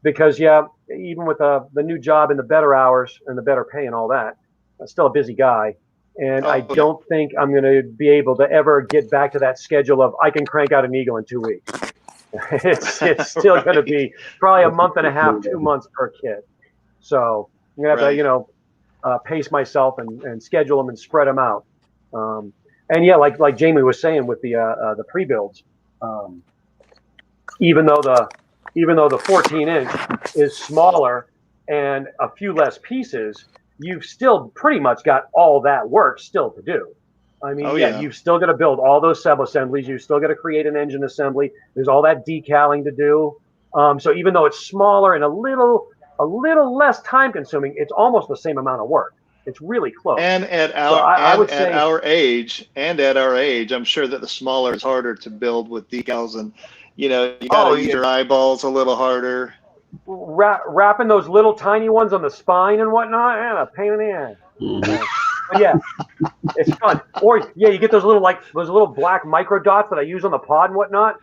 Because yeah, even with the new job and the better hours and the better pay and all that, I'm still a busy guy, and I don't think I'm going to be able to ever get back to that schedule of I can crank out an Eagle in 2 weeks. It's still going to be probably a month and a half, 2 months per kit. So I'm gonna have to, pace myself and schedule them and spread them out. And yeah, like Jamie was saying with the pre-builds, even though the 14-inch is smaller and a few less pieces, you've still pretty much got all that work still to do. I mean, you've still got to build all those sub-assemblies. You've still got to create an engine assembly. There's all that decaling to do. So even though it's smaller and a little less time consuming, it's almost the same amount of work. It's really close. And at our age, I'm sure that the smaller is harder to build with decals, and you got to use your eyeballs a little harder. Wrapping those little tiny ones on the spine and whatnot, and a pain in the ass. But yeah, it's fun. Or yeah, you get those little black micro dots that I use on the pod and whatnot.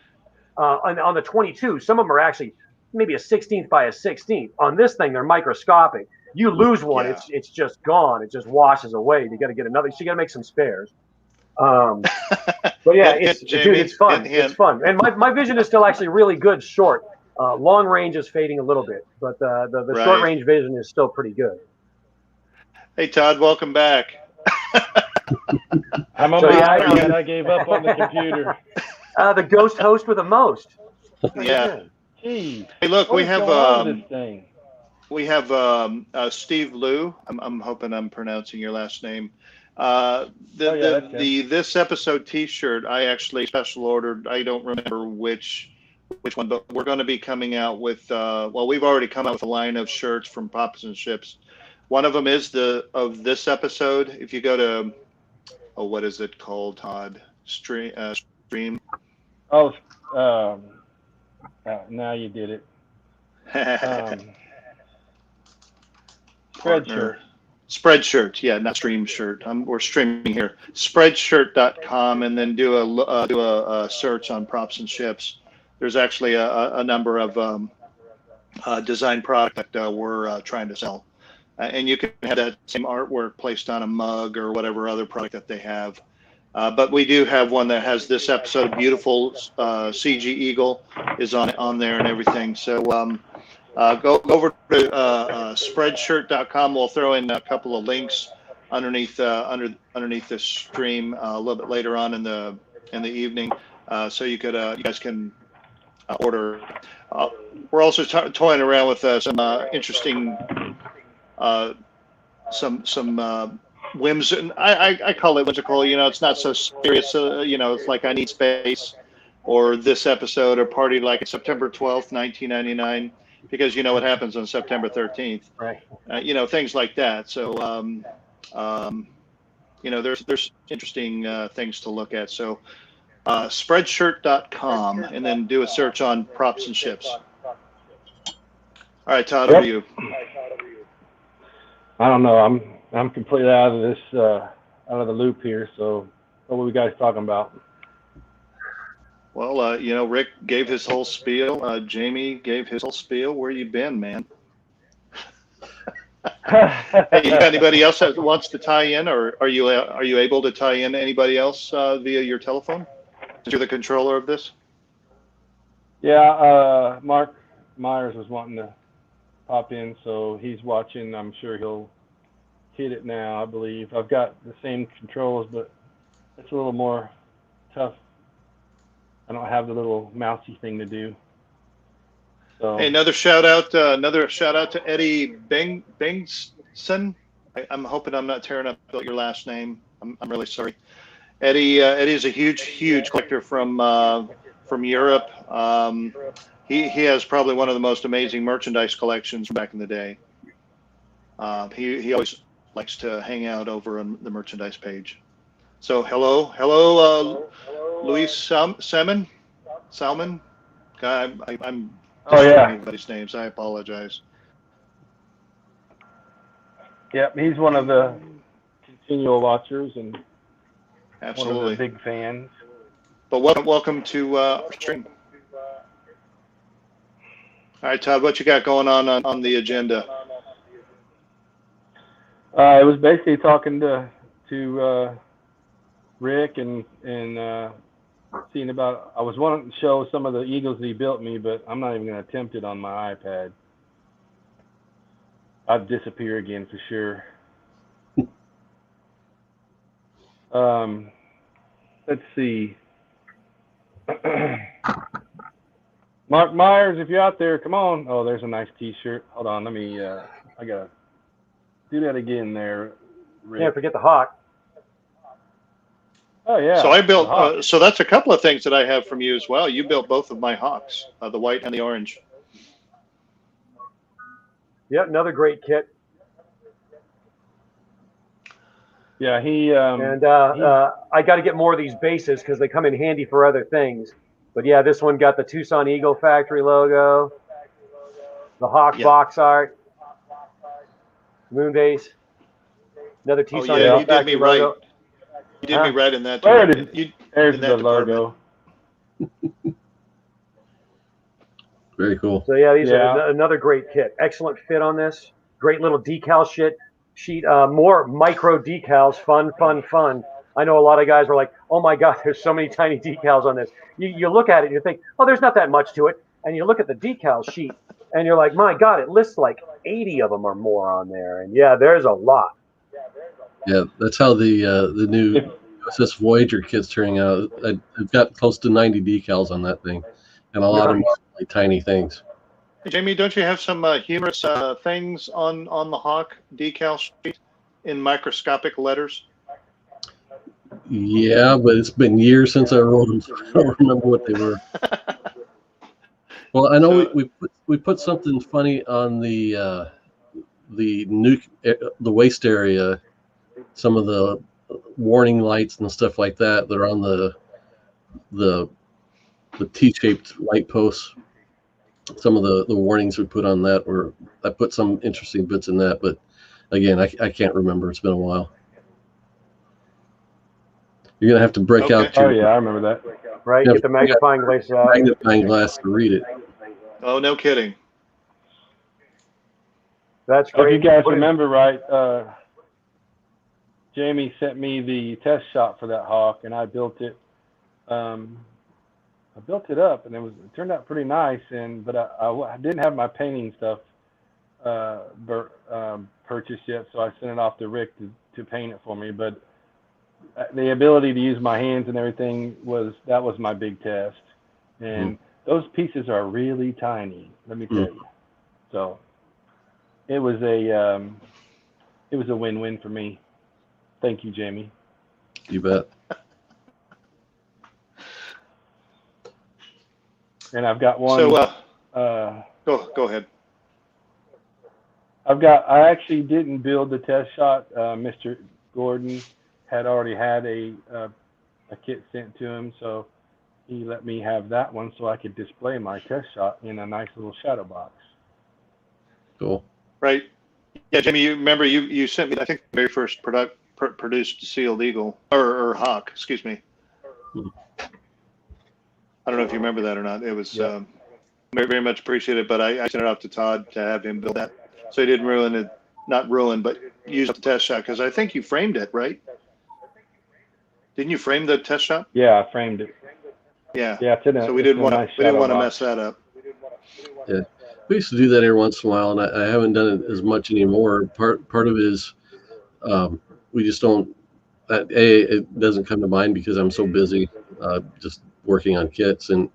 On the 22, some of them are actually maybe a 16th by a 16th. On this thing, they're microscopic. You lose one, Yeah. it's just gone. It just washes away. You got to get another. So you got to make some spares. But yeah, Jamie, it's fun. It's fun. And my vision is still actually really good short. Long range is fading a little bit, but the Right. short range vision is still pretty good. Hey, Todd, welcome back. I'm on So, my yeah, iPad. I gave up on the computer. The ghost host with the most. Yeah. Jeez. Hey, look, What we is have going on with this thing? we have Steve Liu. I'm hoping I'm pronouncing your last name. This episode T-shirt I actually special ordered. I don't remember which one, but we're going to be coming out with. We've already come out with a line of shirts from Pops and Ships. One of them is of this episode. If you go to, what is it called, Todd? Stream. Oh, now you did it. Spreadshirt, yeah, not stream shirt. We're streaming here. Spreadshirt.com, and then do a search on Props and Ships. There's actually a number of design product that we're trying to sell, and you can have that same artwork placed on a mug or whatever other product that they have. But we do have one that has this episode. Beautiful CG Eagle is on there and everything. So. Go over to spreadshirt.com. We'll throw in a couple of links underneath the stream a little bit later on in the evening, so you guys can order. We're also toying around with some interesting some whims. And I call it whimsical. It's not so serious. It's like I Need Space, or this episode, or Party Like It's September 12th, 1999. Because you know what happens on September 13th, right? Things like that. So, there's interesting things to look at. So, spreadshirt.com, and then do a search on Props and Ships. All right, Todd, over to you. I don't know. I'm completely out of this out of the loop here. So, what were you guys talking about? Well, Rick gave his whole spiel. Jamie gave his whole spiel. Where you been, man? Hey, you got anybody else that wants to tie in, or are you able to tie in anybody else via your telephone? Since you're the controller of this. Yeah, Mark Myers was wanting to pop in, so he's watching. I'm sure he'll hit it now. I believe I've got the same controls, but it's a little more tough. I don't have the little mousy thing to do. So. Hey, another shout out to Eddie Bengtson. I'm hoping I'm not tearing up your last name. I'm really sorry. Eddie is a huge collector from Europe. He has probably one of the most amazing merchandise collections back in the day. He always likes to hang out over on the merchandise page. So hello, Luis Salmon. I'm everybody's names. I apologize. Yep, he's one of the continual watchers and Absolutely. one of the big fans. But welcome to our stream. All right, Todd, what you got going on the agenda? I was basically talking to Rick and seeing about. I was wanting to show some of the Eagles that he built me, but I'm not even going to attempt it on my iPad. I'd disappear again for sure. Let's see. Mark Myers, if you're out there, come on. Oh, there's a nice T-shirt. Hold on, let me. I gotta do that again there, Rick. Can't forget the hawk. Oh yeah. So I built. So that's a couple of things that I have from you as well. You built both of my hawks, the white and the orange. Yep, another great kit. Yeah, I got to get more of these bases because they come in handy for other things. But yeah, this one got the Tucson Eagle Factory logo, the Hawk box art, moon base. Another Oh Tucson yeah, Eagle you did me factory right. logo. You did me right in that. There it is. You, There's in the that department. logo. Very cool. So yeah, these Yeah. are another great kit. Excellent fit on this. Great little decal sheet. More micro decals. Fun. I know a lot of guys were like, "Oh my God, there's so many tiny decals on this." You look at it and you think, "Oh, there's not that much to it." And you look at the decal sheet and you're like, "My God, it lists like 80 of them or more on there." And yeah, there's a lot. Yeah, that's how the new USS Voyager kit's turning out. I've got close to 90 decals on that thing, and a lot of them are like tiny things. Hey, Jamie, don't you have some humorous things on the Hawk decal sheet in microscopic letters? Yeah, but it's been years since I wrote them, so I don't remember what they were. Well, I know we put something funny on the waste area. Some of the warning lights and stuff like that are on the T-shaped light posts. Some of the warnings we put on that were, I put some interesting bits in that, but again, I can't remember. It's been a while. You're gonna have to break out Oh your yeah, I remember that. Right? Get the magnifying glass out. magnifying glass to read it. Oh, no kidding. That's If great. you guys remember right, Jamie sent me the test shot for that Hawk, and I built it. I built it up, and it turned out pretty nice. But I didn't have my painting stuff purchased yet, so I sent it off to Rick to paint it for me. But the ability to use my hands and everything was my big test. And those pieces are really tiny, let me tell you. So it was a win-win for me. Thank you, Jamie. You bet. And I've got one. So go ahead. I actually didn't build the test shot. Mr. Gordon had already had a kit sent to him, so he let me have that one so I could display my test shot in a nice little shadow box. Cool. Right. Yeah, Jamie, you remember you sent me, I think, the very first produced sealed eagle or hawk, excuse me. I don't know if you remember that or not. It was very, very much appreciated, but I sent it out to Todd to have him build that. So he didn't ruin it, not ruin, but use the test shot, because I think you framed it, right? Didn't you frame the test shot? Yeah, I framed it. Yeah. Yeah, so we didn't want to mess that up. Yeah, we used to do that every once in a while, and I haven't done it as much anymore. Part of it is we just don't. It doesn't come to mind because I'm so busy just working on kits, and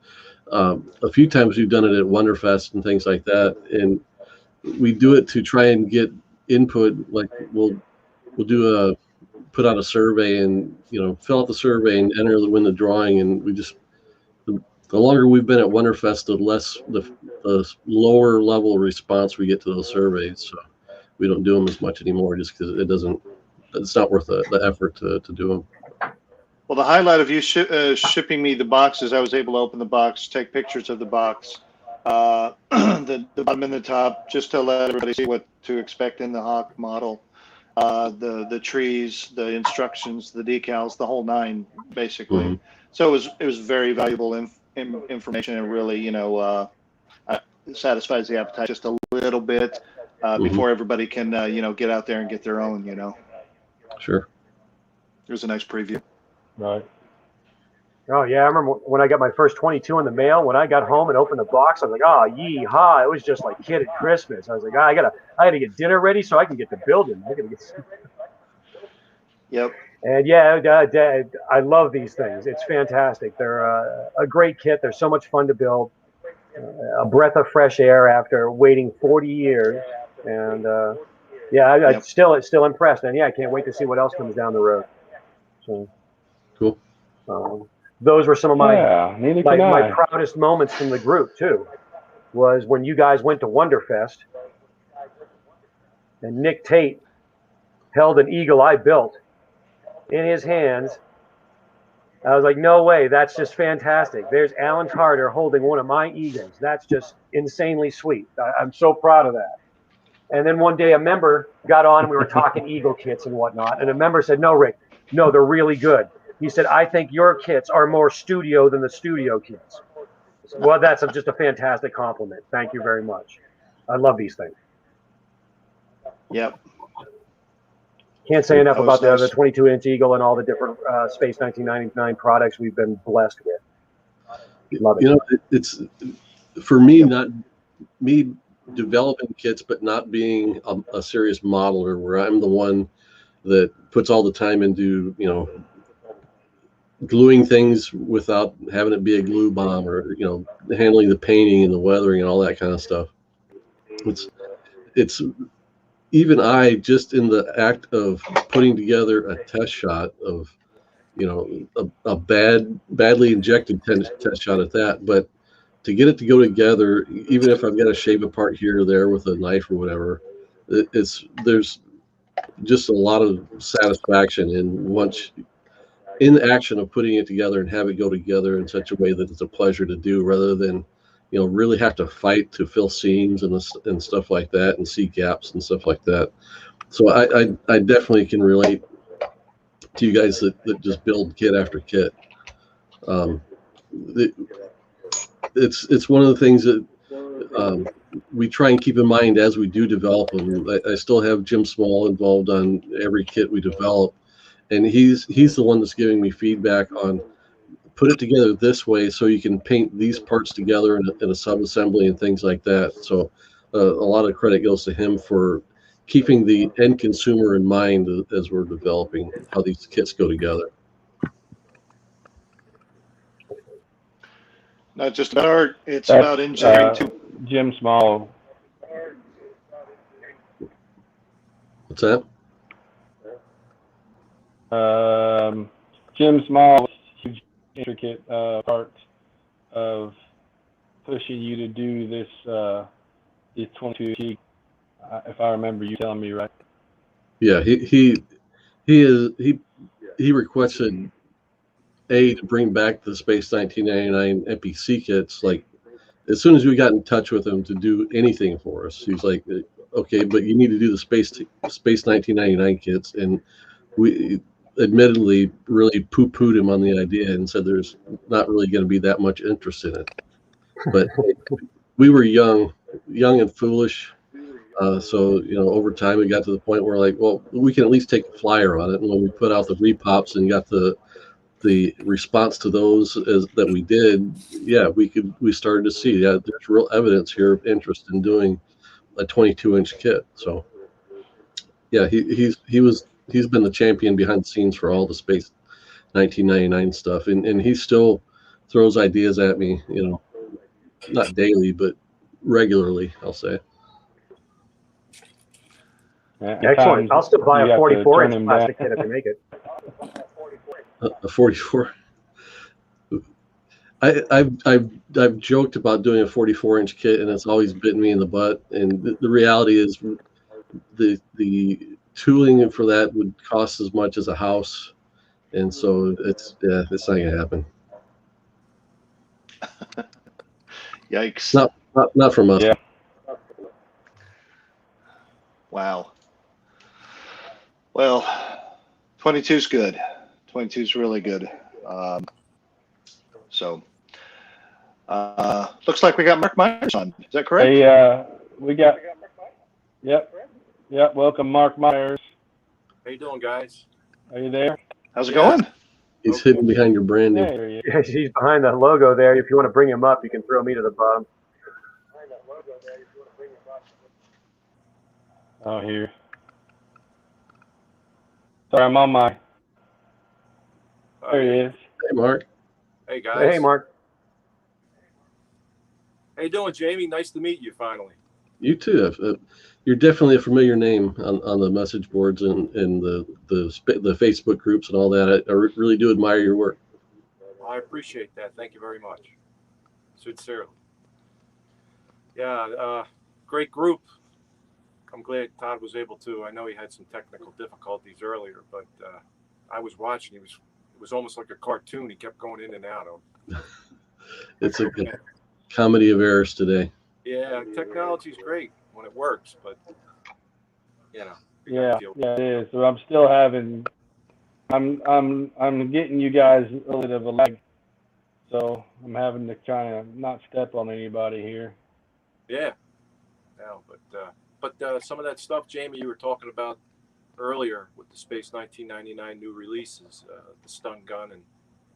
a few times we've done it at Wonderfest and things like that, and we do it to try and get input. Like we'll put out a survey and fill out the survey and win the drawing, and we just the longer we've been at Wonderfest, the lower level response we get to those surveys. So we don't do them as much anymore just because it's not worth the effort to do them. Well, the highlight of you shipping me the boxes, I was able to open the box, take pictures of the box, the bottom and the top, just to let everybody see what to expect in the Hawk model. The trees, the instructions, the decals, the whole nine, basically. Mm-hmm. So it was very valuable information, and really, satisfies the appetite just a little bit before everybody can, get out there and get their own, Sure. It was a nice preview. Right. Oh yeah, I remember when I got my first 22 in the mail. When I got home and opened the box, I was like, "Oh, yee-haw!" It was just like kid at Christmas. I was like, I gotta get dinner ready so I can get to building. I gotta get. Yep. And yeah, I love these things. It's fantastic. They're a great kit. They're so much fun to build. A breath of fresh air after waiting 40 years. And I'm still impressed. And yeah, I can't wait to see what else comes down the road. So cool. Those were some of my my proudest moments from the group too. Was when you guys went to Wonderfest and Nick Tate held an eagle I built in his hands. I was like, no way, that's just fantastic. There's Alan Carter holding one of my eagles. That's just insanely sweet. I'm so proud of that. And then one day a member got on and we were talking Eagle kits and whatnot. And a member said, no, Rick, no, they're really good. He said, I think your kits are more studio than the studio kits. Well, that's just a fantastic compliment. Thank you very much. I love these things. Yep. Can't say enough That was about the nice. 22-inch Eagle and all the different Space 1999 products we've been blessed with. Love it. You know, it's for me, not me developing kits, but not being a serious modeler where I'm the one that puts all the time into, you know, gluing things without having it be a glue bomb, or, you know, handling the painting and the weathering and all that kind of stuff. It's even I, just in the act of putting together a test shot of, you know, a badly injected test shot at that, but to get it to go together, even if I've got to shave a part here or there with a knife or whatever, there's just a lot of satisfaction in action of putting it together and have it go together in such a way that it's a pleasure to do, rather than, you know, really have to fight to fill seams and stuff like that, and see gaps and stuff like that. So I definitely can relate to you guys that just build kit after kit. It's one of the things that we try and keep in mind as we do develop them. I still have Jim Small involved on every kit we develop, and he's the one that's giving me feedback on, put it together this way so you can paint these parts together in a sub-assembly and things like that. So a lot of credit goes to him for keeping the end consumer in mind as we're developing how these kits go together. Not just about art, it's about engineering too. Jim Small. What's that? Jim Small, huge intricate part of pushing you to do this 22, if I remember you telling me right. Yeah, he requested to bring back the Space 1999 NPC kits, like, as soon as we got in touch with him to do anything for us. He's like, okay, but you need to do the Space 1999 kits. And we admittedly really poo-pooed him on the idea and said there's not really going to be that much interest in it. But we were young and foolish. So, you know, over time we got to the point where, like, well, we can at least take a flyer on it. And when we put out the repops and got the response to those that we did, yeah, we started to see, yeah, there's real evidence here of interest in doing a 22-inch kit. So yeah, he's been the champion behind the scenes for all the Space 1999 stuff, and he still throws ideas at me, you know, not daily but regularly, I'll say. Excellent. I'll still buy a 44-inch plastic kit if you make it. A 44. I've joked about doing a 44-inch kit, and it's always bitten me in the butt. And the reality is, the tooling for that would cost as much as a house, and so it's not gonna happen. Yikes! Not from us. Yeah. Wow. Well, 22's good. 22's really good. So looks like we got Mark Myers on. Is that correct? Hey, we got. Yep. Welcome, Mark Myers. How you doing, guys? Are you there? How's it going? He's hidden behind your branding. There he is. Yeah, he's behind the logo there. If you want to bring him up, you can throw me to the bottom. Oh, here. Sorry, I'm on my. There he is. Hey, Mark. Hey, guys. Hey, Mark. How you doing, Jamie? Nice to meet you finally. You too. You're definitely a familiar name on the message boards and the Facebook groups and all that. I really do admire your work. I appreciate that. Thank you very much. Sincerely. Yeah, great group. I'm glad Todd was able to. I know he had some technical difficulties earlier, but I was watching. It was almost like a cartoon. He kept going in and out of. It's a comedy of errors today. Yeah, technology's great when it works, but you know. Yeah, it is. So I'm still having. I'm getting you guys a little bit of a lag, so I'm having to kind of not step on anybody here. Yeah. No, but some of that stuff, Jamie, you were talking about earlier with the Space 1999 new releases, the stun gun and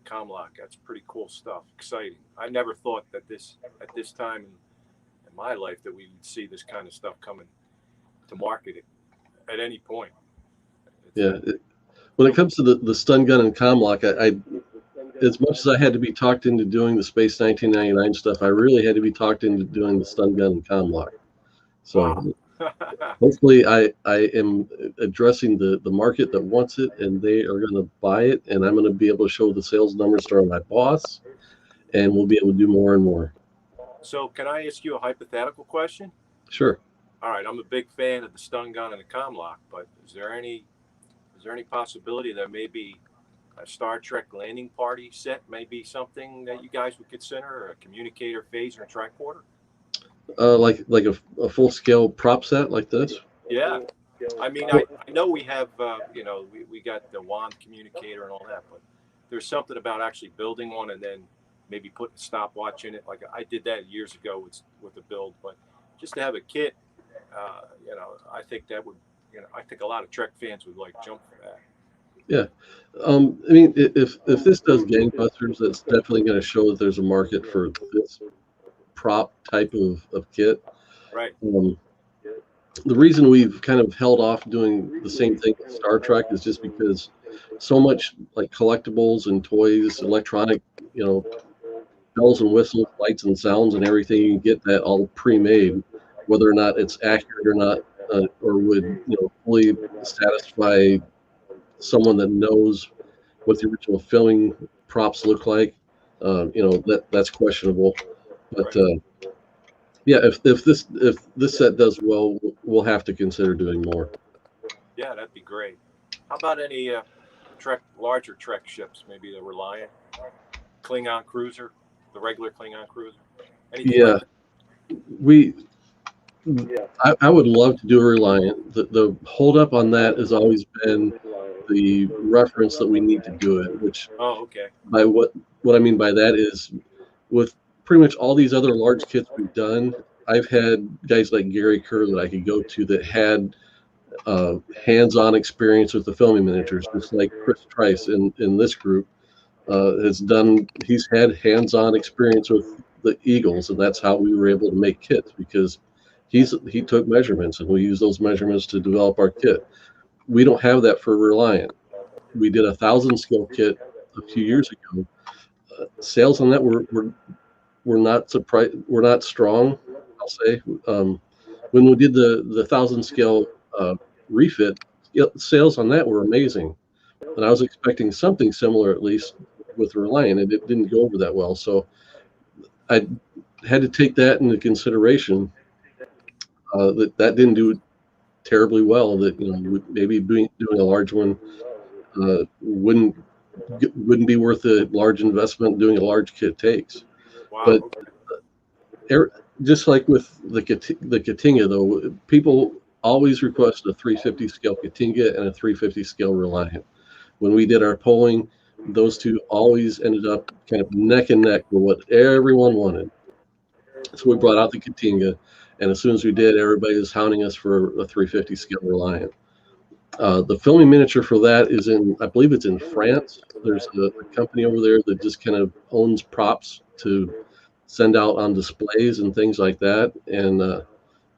Comlock. That's pretty cool stuff. Exciting. I never thought that at this time in my life that we would see this kind of stuff coming to market at any point. When it comes to the stun gun and Comlock, I as much as I had to be talked into doing the Space 1999 stuff, I really had to be talked into doing the stun gun and Comlock. So wow. hopefully I am addressing the market that wants it, and they are going to buy it, and I'm going to be able to show the sales numbers to my boss, and we'll be able to do more and more. So can I ask you a hypothetical question? Sure. All right, I'm a big fan of the stun gun and the Comlock, but is there any possibility that maybe a Star Trek landing party set may be something that you guys would consider, or a communicator, phaser, and tricorder? Like a full scale prop set like this? Yeah. I mean, I know we have, we got the wand communicator and all that, but there's something about actually building one and then maybe putting a stopwatch in it. Like I did that years ago with the build, but just to have a kit, I think that would, I think a lot of Trek fans would like jump for that. Yeah. I mean, if this does gangbusters, that's definitely going to show that there's a market for this prop type of kit. Right. The reason we've kind of held off doing the same thing with Star Trek is just because so much like collectibles and toys, electronic, bells and whistles, lights and sounds and everything, you get that all pre-made, whether or not it's accurate or not, or would fully satisfy someone that knows what the original filming props look like. That's questionable. But yeah, if this set does well, we'll have to consider doing more. Yeah, that'd be great. How about any larger Trek ships? Maybe the Reliant, Klingon cruiser, the regular Klingon cruiser. Anything I would love to do a Reliant. The hold up on that has always been the reference that we need to do it. Which by what I mean by that is, with pretty much all these other large kits we've done, I've had guys like Gary Kerr that I could go to that had hands-on experience with the filming miniatures, just like Chris Trice in this group he's had hands-on experience with the Eagles, and that's how we were able to make kits, because he took measurements and we used those measurements to develop our kit. We don't have that for Reliant. We did a 1,000 scale kit a few years ago. Sales on that were not strong, I'll say. When we did the 1,000 scale refit, sales on that were amazing, and I was expecting something similar at least with Reliant, and it didn't go over that well. So I had to take that into consideration. That didn't do terribly well. That maybe doing a large one wouldn't be worth a large investment doing a large kit takes. Wow. But just like with the Katinga, though, people always request a 350 scale Katinga and a 350 scale Reliant. When we did our polling, those two always ended up kind of neck and neck for what everyone wanted. So we brought out the Katinga, and as soon as we did, everybody was hounding us for a 350 scale Reliant. The filming miniature for that is I believe it's in France. There's a company over there that just kind of owns props to send out on displays and things like that. And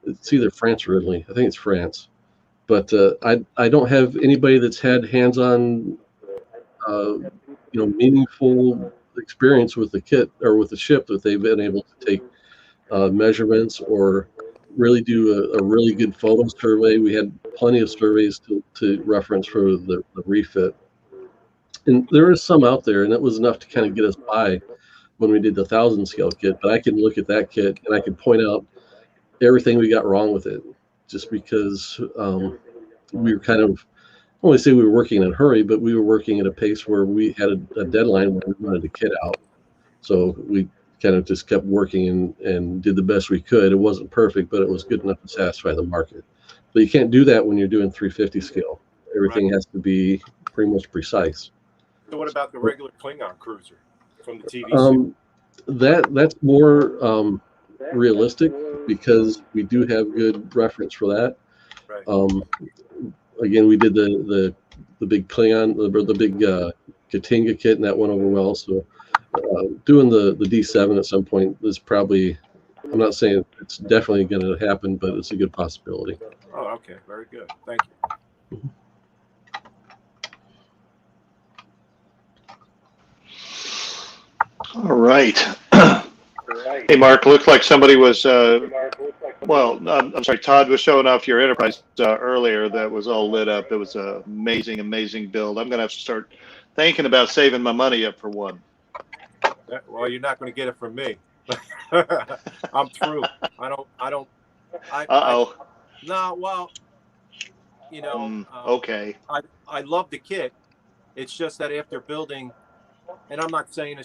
it's either France or Italy. I think it's France. But I don't have anybody that's had hands-on, meaningful experience with the kit or with the ship that they've been able to take measurements or really do a really good photo survey. We had plenty of surveys to reference for the refit. And there is some out there, and it was enough to kind of get us by when we did the 1,000 scale kit. But I can look at that kit and I can point out everything we got wrong with it, just because we were kind of, I don't want to say we were working in a hurry, but we were working at a pace where we had a deadline where we wanted the kit out. So we kind of just kept working and did the best we could. It wasn't perfect, but it was good enough to satisfy the market. But you can't do that when you're doing 350 scale. Everything has to be pretty much precise. So what about the regular Klingon cruiser from the TV series? That's more realistic because we do have good reference for that. Right. Again, we did the big Klingon, the big Katinga kit, and that went over well. So doing the D7 at some point is probably, I'm not saying it's definitely going to happen, but it's a good possibility. Oh, okay. Very good. Thank you. All right. Hey, Mark, looked like somebody was, I'm sorry, Todd was showing off your Enterprise earlier that was all lit up. It was an amazing, amazing build. I'm going to have to start thinking about saving my money up for one. Well, you're not going to get it from me. I'm through. No, well, you know, okay. I love the kit. It's just that after building, and I'm not saying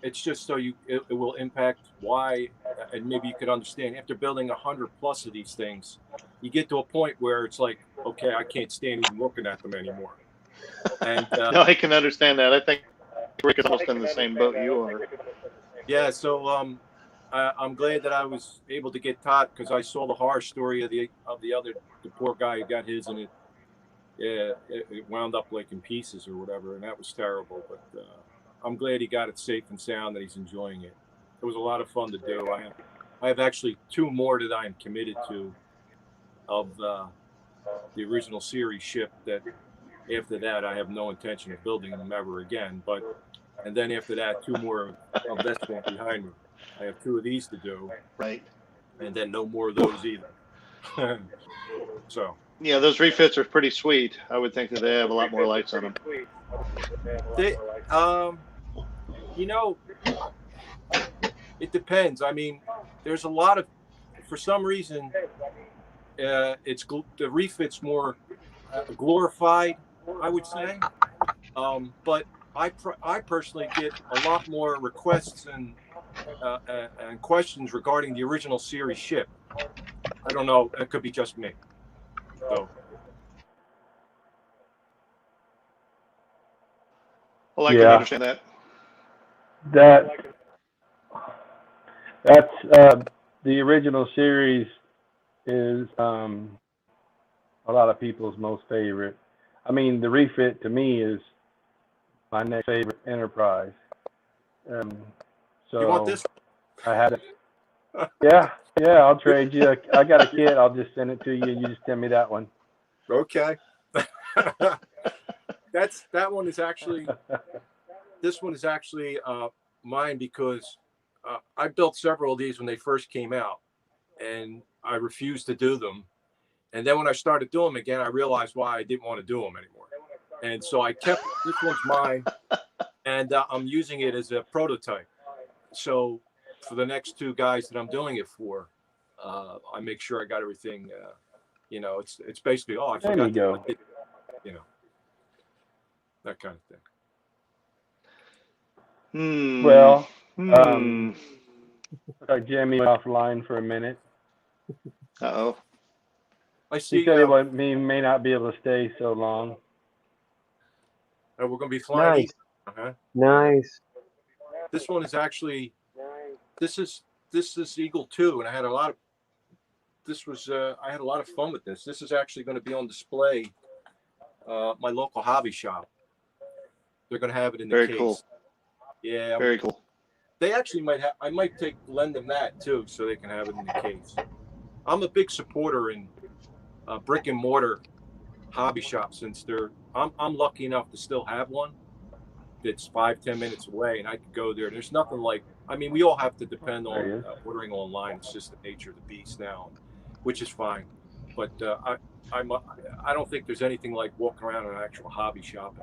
it's just so it will impact why, and maybe you could understand. After building 100+ of these things, you get to a point where it's like, okay, I can't stand even looking at them anymore. And no, I can understand that. I think Rick is almost in the same boat you are. Yeah, so I'm glad that I was able to get Todd, because I saw the horror story of the poor guy who got his, and it wound up like in pieces or whatever, and that was terrible. But I'm glad he got it safe and sound, that he's enjoying it. It was a lot of fun to do. I have actually 2 more that I am committed to of the original series ship, that after that I have no intention of building them ever again. And then after that, 2 more of this one behind me. I have 2 of these to do. Right. And then no more of those either. So. Yeah, those refits are pretty sweet. I would think that they have a lot more lights on them. You know, it depends. I mean, there's a lot of, for some reason, the refit's more glorified, I would say. But I personally get a lot more requests and questions regarding the original series ship. I don't know. It could be just me. So. Well, I can understand that. That's the original series is a lot of people's most favorite. I mean, the refit to me is my next favorite Enterprise. So you want this? I had it. Yeah, I'll trade you. I got a kit. I'll just send it to you. You just send me that one. Okay. That one is actually. This one is actually mine, because I built several of these when they first came out, and I refused to do them. And then when I started doing them again, I realized why I didn't want to do them anymore. And so I kept, this one's mine, and I'm using it as a prototype. So for the next 2 guys that I'm doing it for, I make sure I got everything. It's basically, I forgot. There you go. That kind of thing. Well, Jimmy offline for a minute. Uh-oh. I see. He said he may not be able to stay so long. We're going to be flying. Nice. Nice. This one is actually, this is Eagle 2, and I had a lot of fun with this. This is actually going to be on display my local hobby shop. They're going to have it in the case. Very cool. Yeah. Very cool. They actually I might lend them that too, so they can have it in the case. I'm a big supporter in brick and mortar hobby shops, since I'm lucky enough to still have one that's 5-10 minutes away, and I could go there. There's nothing like, I mean, we all have to depend on ordering online. It's just the nature of the beast now, which is fine. But I don't think there's anything like walking around an actual hobby shop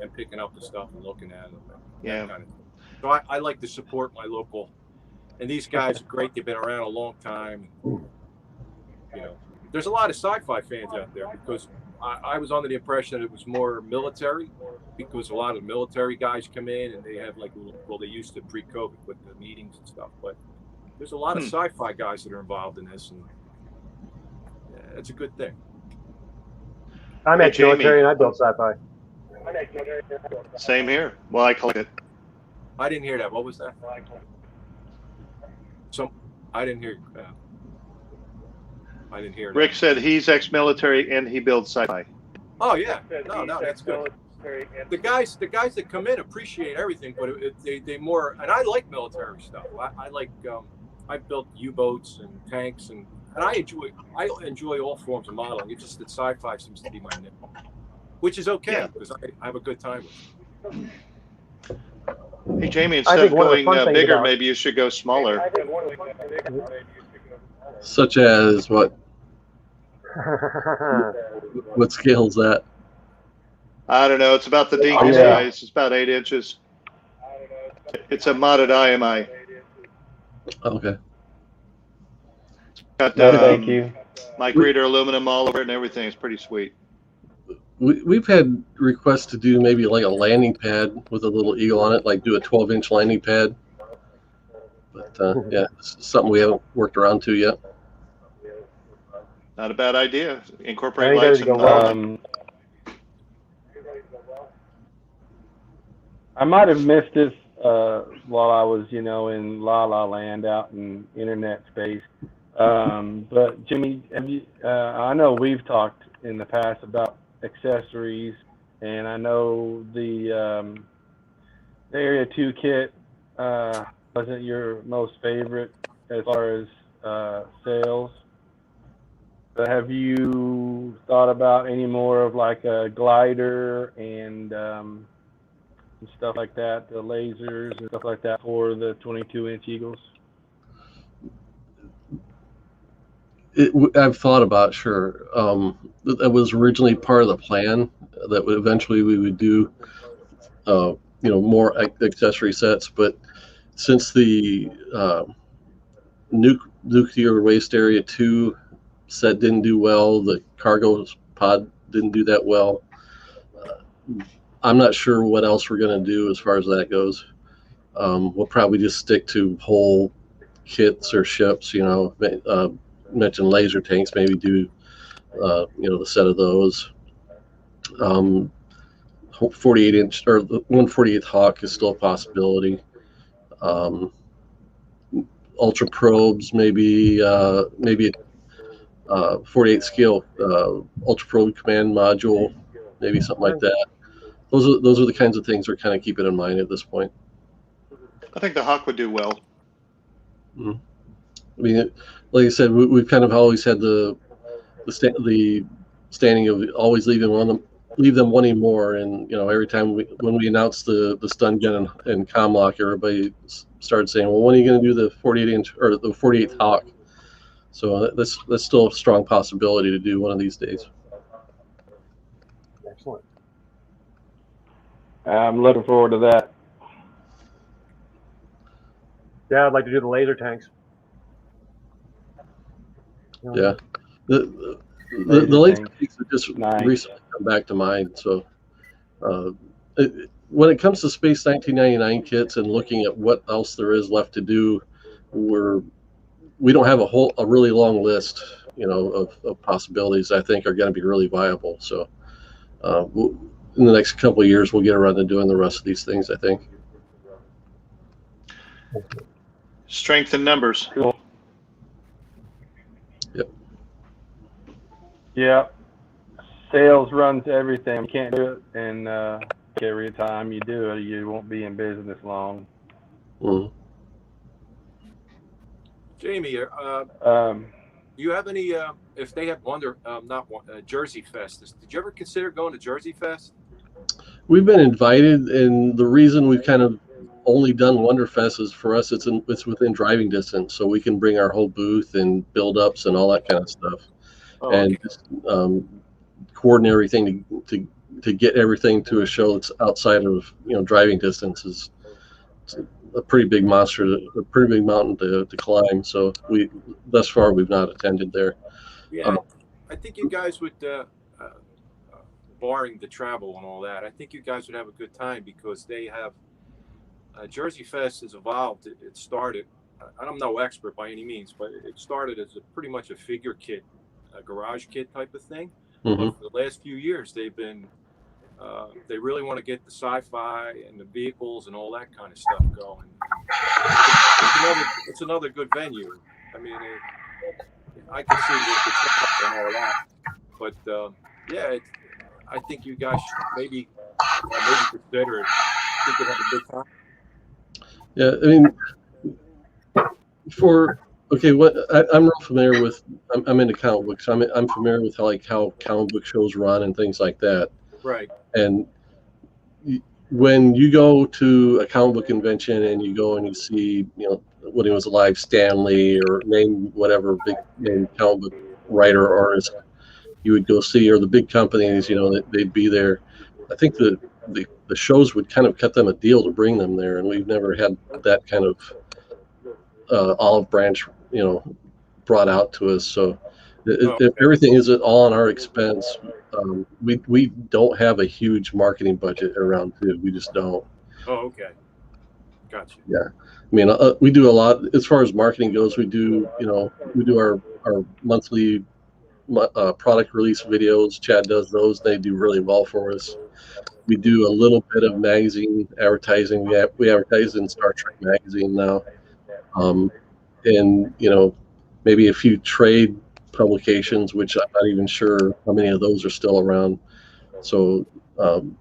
and picking up the stuff and looking at them. That kind of thing. So I like to support my local, and these guys are great. They've been around a long time. There's a lot of sci-fi fans out there, because I was under the impression that it was more military, because a lot of military guys come in and they have they used to pre-COVID with the meetings and stuff. But there's a lot of sci-fi guys that are involved in this, and it's a good thing. I'm Hey, ex-military Jamie. and I built sci-fi. Same here. Well, I collect it. I didn't hear that. What was that? I didn't hear. I didn't hear that. Rick said he's ex-military and he builds sci-fi. Oh yeah, no, that's good. The guys that come in appreciate everything, but they more. And I like military stuff. I like. I built U-boats and tanks, and I enjoy all forms of modeling. It's just that sci-fi seems to be my niche, which is okay because I have a good time with it. Hey, Jamie, instead of going bigger, maybe you should go smaller. Such as what? What scale is that? I don't know. It's about the dinky size. It's about 8 inches. It's a modded IMI. Okay. Got Thank you. microwave aluminum all over it and everything. It's pretty sweet. We've had requests to do maybe like a landing pad with a little eagle on it, like do a 12-inch landing pad. But yeah, it's something we haven't worked around to yet. Not a bad idea. Incorporate lights and I might have missed this while I was, in La La Land out in internet space. But Jimmy, have you, I know we've talked in the past about accessories, and I know the Area 2 kit wasn't your most favorite as far as sales. But have you thought about any more of like a glider and stuff like that, the lasers and stuff like that for the 22-inch Eagles? I've thought about, sure. That was originally part of the plan that eventually we would do, more accessory sets. But since the nuclear waste Area 2 set didn't do well, the cargo pod didn't do that well. I'm not sure what else we're going to do as far as that goes. We'll probably just stick to whole kits or ships, mention laser tanks, maybe do, the set of those. 48-inch or the 1/48 Hawk is still a possibility. Ultra probes, maybe 48 scale ultra probe command module, maybe something like that. Those are the kinds of things we're kind of keeping in mind at this point. I think the Hawk would do well. I mean, like I said, we've kind of always had the standing of always leave them wanting more, and every time when we announced the stun gun and Comlock, everybody started saying, well, when are you going to do the 48-inch or the 48th Hawk? So that's still a strong possibility to do one of these days. Excellent. I'm looking forward to that. Yeah, I'd like to do the laser tanks. Yeah, the laser tanks have just recently come back to mind. So when it comes to Space 1999 kits and looking at what else there is left to do, we don't have a really long list, of possibilities I think are going to be really viable. So in the next couple of years, we'll get around to doing the rest of these things, I think. Strength in numbers. Cool. Yep. Yeah. Sales runs everything. You can't do it, and every time you do it, you won't be in business long. Mm-hmm. Jamie, you have any? If they have Jersey Fest, did you ever consider going to Jersey Fest? We've been invited, and the reason we've kind of only done Wonderfest is for us it's within driving distance, so we can bring our whole booth and build ups and all that kind of stuff, and just, coordinate everything to get everything to a show that's outside of driving distance is a pretty big monster, a pretty big mountain to climb. So thus far we've not attended there. Yeah, I think you guys would, barring the travel and all that, I think you guys would have a good time because they have Jersey Fest has evolved. It started. I'm no expert by any means, but it started as pretty much a figure kit a garage kit type of thing. Mm-hmm. But for the last few years, they've been they really want to get the sci-fi and the vehicles and all that kind of stuff going. It's another good venue. I mean, I can see the setup and all that, but yeah, I think you guys should maybe consider it. I think you'd have a good time. Yeah, I mean, I'm real familiar with. I'm into comic books. I'm familiar with how comic book shows run and things like that. Right. And when you go to a comic book convention and you go and you see, when he was alive, Stan Lee, or name whatever big name comic book writer or artist you would go see, or the big companies, they'd be there. I think the shows would kind of cut them a deal to bring them there, and we've never had that kind of olive branch, brought out to us. So if everything is all on our expense, we don't have a huge marketing budget around too. We just don't. Oh, okay. Gotcha. Yeah. I mean, we do a lot as far as marketing goes. We do our monthly product release videos. Chad does those. They do really well for us. We do a little bit of magazine advertising. We advertise in Star Trek magazine now. And maybe a few trade publications, which I'm not even sure how many of those are still around. So, and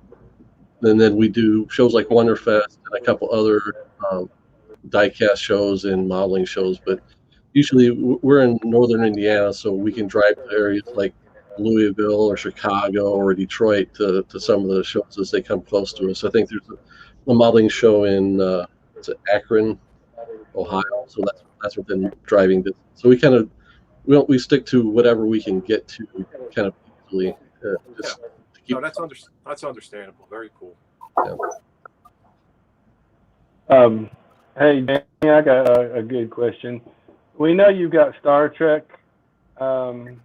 then we do shows like Wonderfest and a couple other diecast shows and modeling shows. But usually we're in northern Indiana, so we can drive to areas like Louisville or Chicago or Detroit to some of the shows as they come close to us. I think there's a modeling show in Akron, Ohio, so that's within driving distance. So we stick to whatever we can get to kind of easily. That's understandable. Very cool. Yeah. Hey, Danny, I got a good question. We know you've got Star Trek and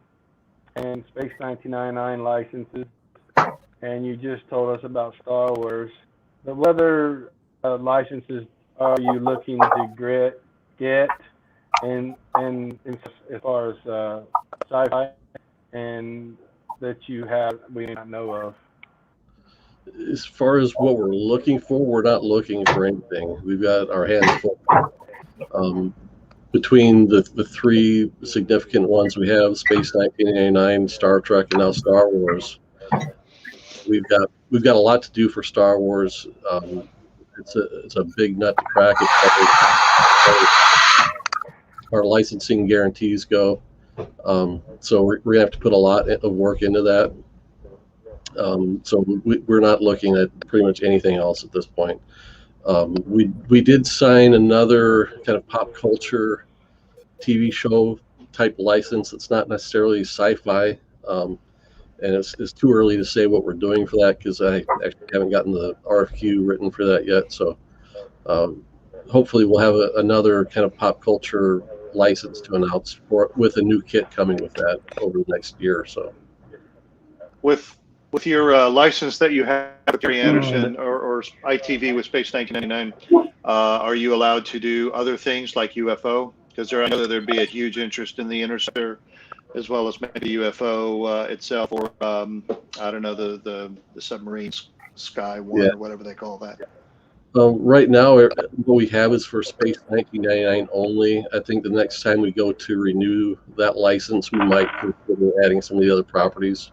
Space 1999 licenses, and you just told us about Star Wars. But what other licenses are you looking to get, and as far as sci-fi, and that you have we may not know of? As far as what we're looking for, we're not looking for anything. We've got our hands full. Between the three significant ones we have, Space 1989, Star Trek, and now Star Wars, we've got a lot to do for Star Wars. It's a big nut to crack as far as our licensing guarantees go. So we're gonna have to put a lot of work into that. So we're not looking at pretty much anything else at this point. We did sign another kind of pop culture TV show type license. It's not necessarily sci-fi, and it's too early to say what we're doing for that because I actually haven't gotten the RFQ written for that yet. So hopefully we'll have another kind of pop culture license to announce with a new kit coming with that over the next year or so. With your license that you have with Gary Anderson or ITV with Space 1999, are you allowed to do other things like UFO? Because I know that there'd be a huge interest in the Interceptor, as well as maybe UFO itself, or I don't know, the submarine Sky One or whatever they call that. Right now, what we have is for Space 1999 only. I think the next time we go to renew that license, we might consider adding some of the other properties.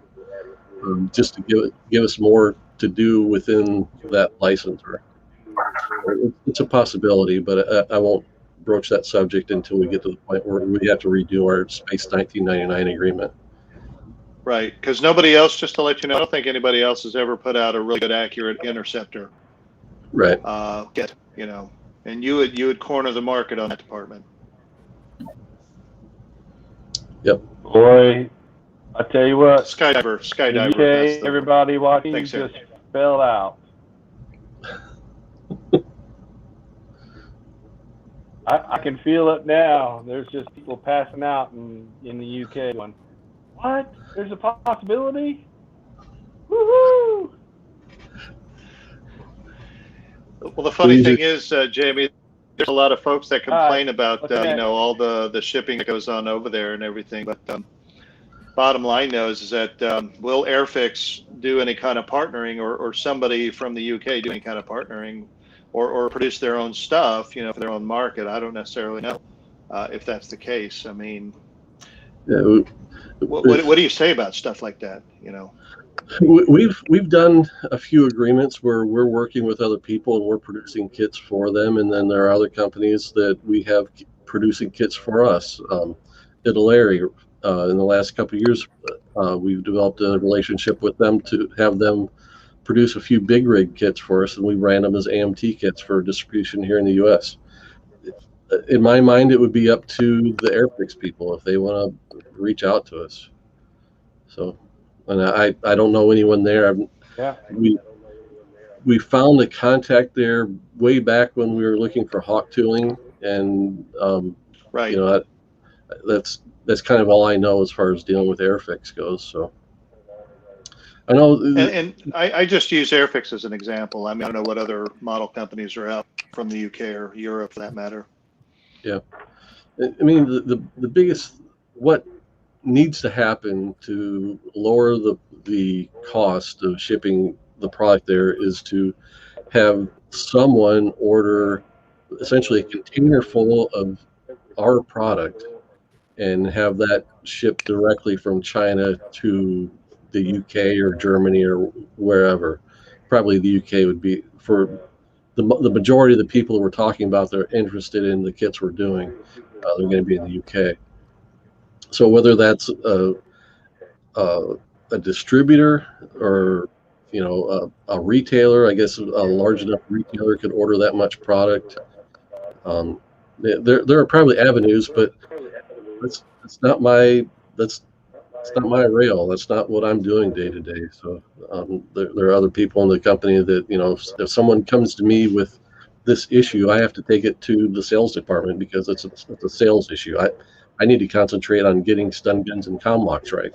Just to give us more to do within that license. It's a possibility, but I won't broach that subject until we get to the point where we have to redo our Space 1999 agreement. Right, because nobody else, just to let you know, I don't think anybody else has ever put out a really good, accurate Interceptor. Right. Kit, and you would corner the market on that department. Yep. Boy, I tell you what, Skydiver. Okay, everybody watching just fell out. I can feel it now. There's just people passing out in the UK going, what? There's a possibility? Woohoo! Well, the funny thing is, Jamie, there's a lot of folks that complain about all the shipping that goes on over there and everything, but bottom line though is that will Airfix do any kind of partnering, or somebody from the UK do any kind of partnering, or produce their own stuff, for their own market? I don't necessarily know if that's the case. I mean, Yeah, what do you say about stuff like that? we've done a few agreements where we're working with other people and we're producing kits for them, and then there are other companies that we have producing kits for us. Italeri, in the last couple of years, we've developed a relationship with them to have them produce a few big rig kits for us, and we ran them as AMT kits for distribution here in the U.S. In my mind, it would be up to the Airfix people if they want to reach out to us. So, and I don't know anyone there. Yeah. We found a contact there way back when we were looking for hawk tooling, and Right. That's kind of all I know as far as dealing with Airfix goes. So I know, and I just use Airfix as an example. I mean, I don't know what other model companies are out from the UK or Europe for that matter. Yeah, I mean the biggest, what needs to happen to lower the cost of shipping the product there is to have someone order essentially a container full of our product and have that shipped directly from China to the UK or Germany or wherever. Probably the UK would be, for the majority of the people we're talking about that are interested in the kits we're doing. They're going to be in the UK. So whether that's a distributor or a retailer, I guess a large enough retailer could order that much product. There are probably avenues, but that's not my rail. That's not what I'm doing day to day. So there are other people in the company that, if someone comes to me with this issue, I have to take it to the sales department because it's a sales issue. I need to concentrate on getting stun guns and comm locks right.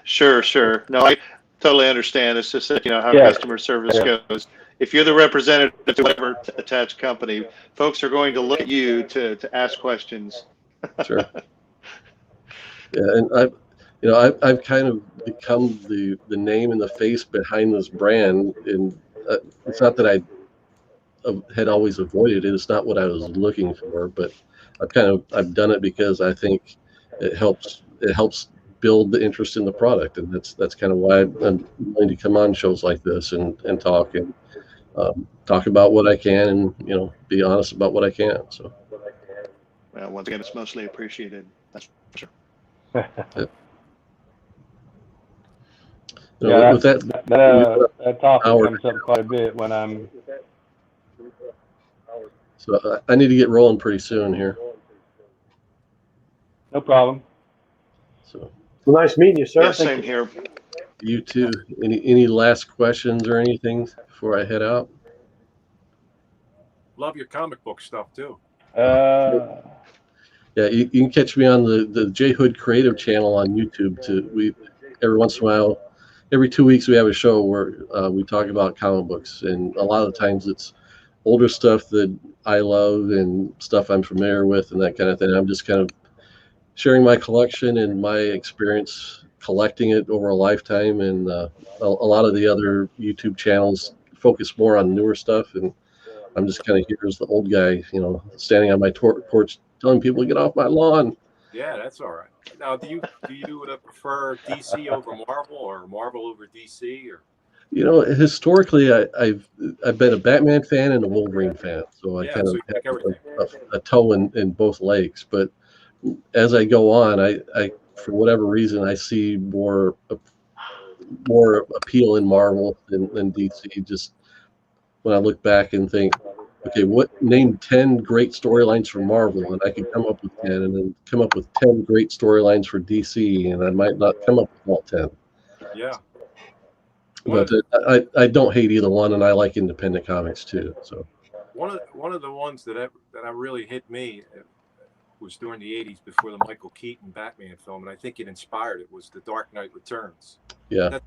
Sure. No, I totally understand. It's just that, how Yeah. customer service goes. If you're the representative to whatever attached company, folks are going to look at you to ask questions. Sure. Yeah, and I've kind of become the name and the face behind this brand, and it's not that I had always avoided it. It's not what I was looking for, but I've done it because I think it helps build the interest in the product, and that's kind of why I'm willing to come on shows like this and talk about what I can, and be honest about what I can. So, well, once again, it's mostly appreciated. That's for sure. With that topic comes up quite a bit when I'm. So I need to get rolling pretty soon here. No problem. So. Well, nice meeting you, sir. Yeah, same here. You too. Any last questions or anything before I head out? Love your comic book stuff too. Yeah, you can catch me on the J Hood Creative channel on YouTube too. Every once in a while, every 2 weeks we have a show where we talk about comic books, and a lot of the times it's older stuff that I love and stuff I'm familiar with and that kind of thing. I'm just kind of sharing my collection and my experience collecting it over a lifetime, and a lot of the other YouTube channels focus more on newer stuff, and I'm just kind of here as the old guy, standing on my porch telling people to get off my lawn. Yeah, that's all right. Now, do you prefer DC over Marvel or Marvel over DC, or? Historically, I've been a Batman fan and a Wolverine fan, so I kind of have a toe in both lakes. But as I go on, I for whatever reason, I see more appeal in Marvel than DC. Just when I look back and think, okay, name 10 great storylines for Marvel, and I can come up with 10, and then come up with 10 great storylines for DC, and I might not come up with all 10. Yeah. But I don't hate either one, and I like independent comics too. So one of the ones that really hit me was during the 80s, before the Michael Keaton Batman film, and I think it inspired it, was The Dark Knight Returns. Yeah.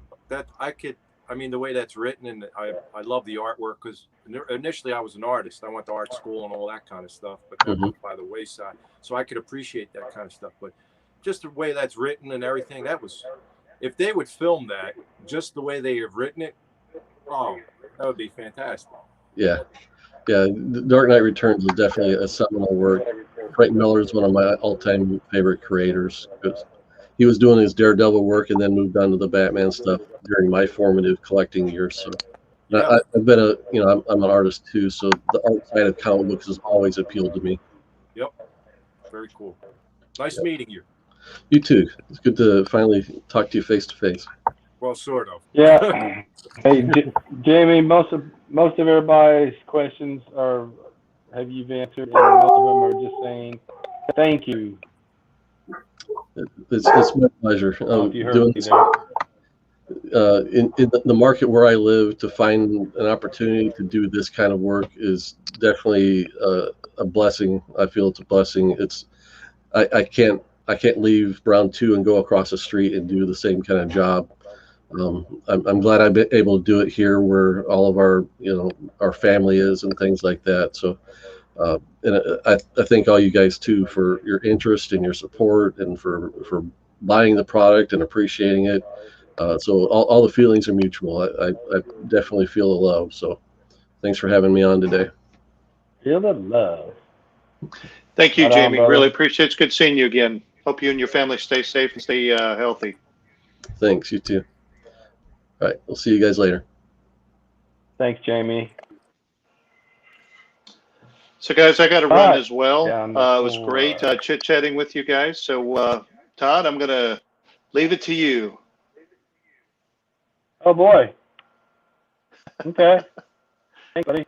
I mean, the way that's written, and I love the artwork, because initially I was an artist. I went to art school and all that kind of stuff, but that went by the wayside. So I could appreciate that kind of stuff. But just the way that's written and everything. That was, if they would film that just the way they have written it, oh, that would be fantastic. Yeah. The Dark Knight Returns is definitely a seminal work. Frank Miller is one of my all-time favorite creators. He was doing his Daredevil work and then moved on to the Batman stuff during my formative collecting years. So Yeah. I've been I'm an artist too, so the art side of comic books has always appealed to me. Yep. Very cool. Nice meeting you. You too. It's good to finally talk to you face to face. Well, sort of. Yeah. Hey, Jamie, most of everybody's questions have you answered, and most of them are just saying thank you. It's my pleasure. If you heard Doing me this, there. in the market where I live, to find an opportunity to do this kind of work is definitely a blessing. I feel it's a blessing. I can't leave Brown 2 and go across the street and do the same kind of job. I'm glad I've been able to do it here where all of our family is and things like that. So, and I thank all you guys too for your interest and your support and for buying the product and appreciating it. So all the feelings are mutual. I definitely feel the love. So thanks for having me on today. Feel the love. Thank you, Right on, Jamie. brother. Really appreciate it. It's good seeing you again. Hope you and your family stay safe and stay healthy. Thanks, you too. All right, we'll see you guys later. Thanks, Jamie. So, guys, I got to run as well. Down It the was floor. great chit-chatting with you guys. So, Todd, I'm going to leave it to you. Oh boy. Okay. Thanks, buddy.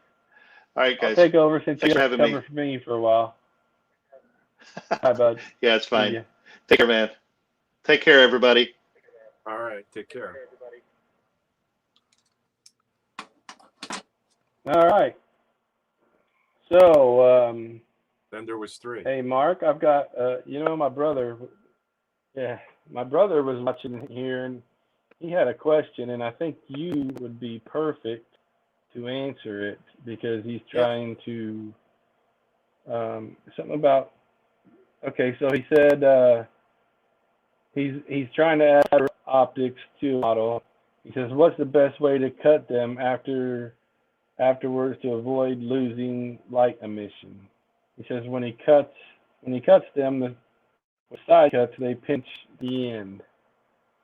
All right, guys. I'll take over since Thanks you for have to having cover for me for a while. Hi, bud. Yeah, it's See fine. ya. Take care, man. Take care, everybody. All right. Take care. All right. So, Then there was 3. hey, Mark, I've got, my brother was watching here and he had a question, and I think you would be perfect to answer it because he's trying to, something about, okay, so he said he's trying to add optics to a model. He says, what's the best way to cut them afterwards to avoid losing light emission? He says when he cuts them, the side cuts, they pinch the end.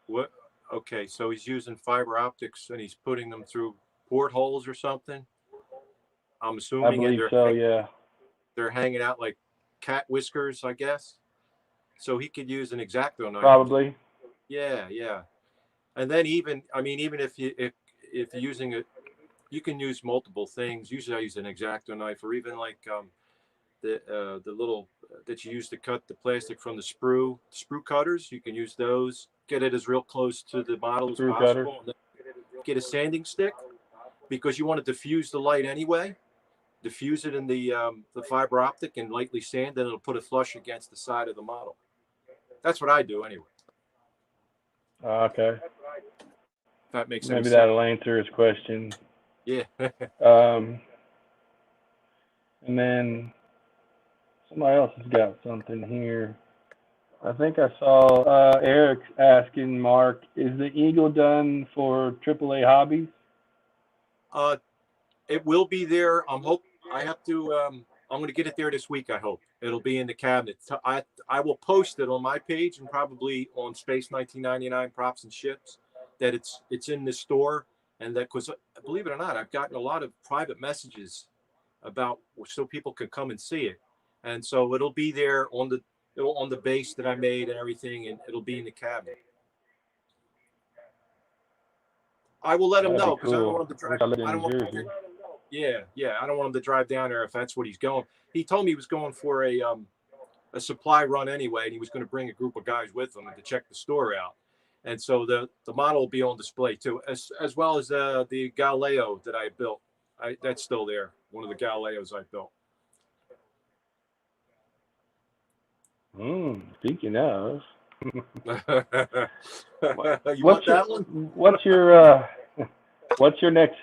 What? Okay, so he's using fiber optics and he's putting them through portholes or something. I'm assuming. I believe so. Yeah. They're hanging out like cat whiskers, I guess. So he could use an X-Acto knife. Probably. Yeah. And then even if you're using it, you can use multiple things. Usually I use an X-Acto knife, or even like the little that you use to cut the plastic from the sprue cutters. You can use those. Get it as real close to the model as possible. And then get a sanding stick because you want to diffuse the light anyway. Diffuse it in the fiber optic and lightly sand, then it'll put it flush against the side of the model. That's what I do anyway. Okay. If that makes Maybe any that'll sense. answer his question. Yeah. And then somebody else has got something here. I think I saw Eric asking Mark, is the Eagle done for AAA hobbies? It will be there. I'm going to get it there this week. I hope it'll be in the cabinet. I will post it on my page and probably on Space 1999 Props and Ships that it's in the store, and that, because believe it or not, I've gotten a lot of private messages about so people can come and see it, and so it'll be there on the base that I made and everything, and it'll be in the cabinet. I will let him know because I don't want him to drive. I don't want him to, I don't want him to drive down there if that's what he's going. He told me he was going for a supply run anyway, and he was going to bring a group of guys with him to check the store out. And so the model will be on display too, as well as the Galileo that I built. That's still there. One of the Galileos I built. Speaking of, you want that one? What's your next?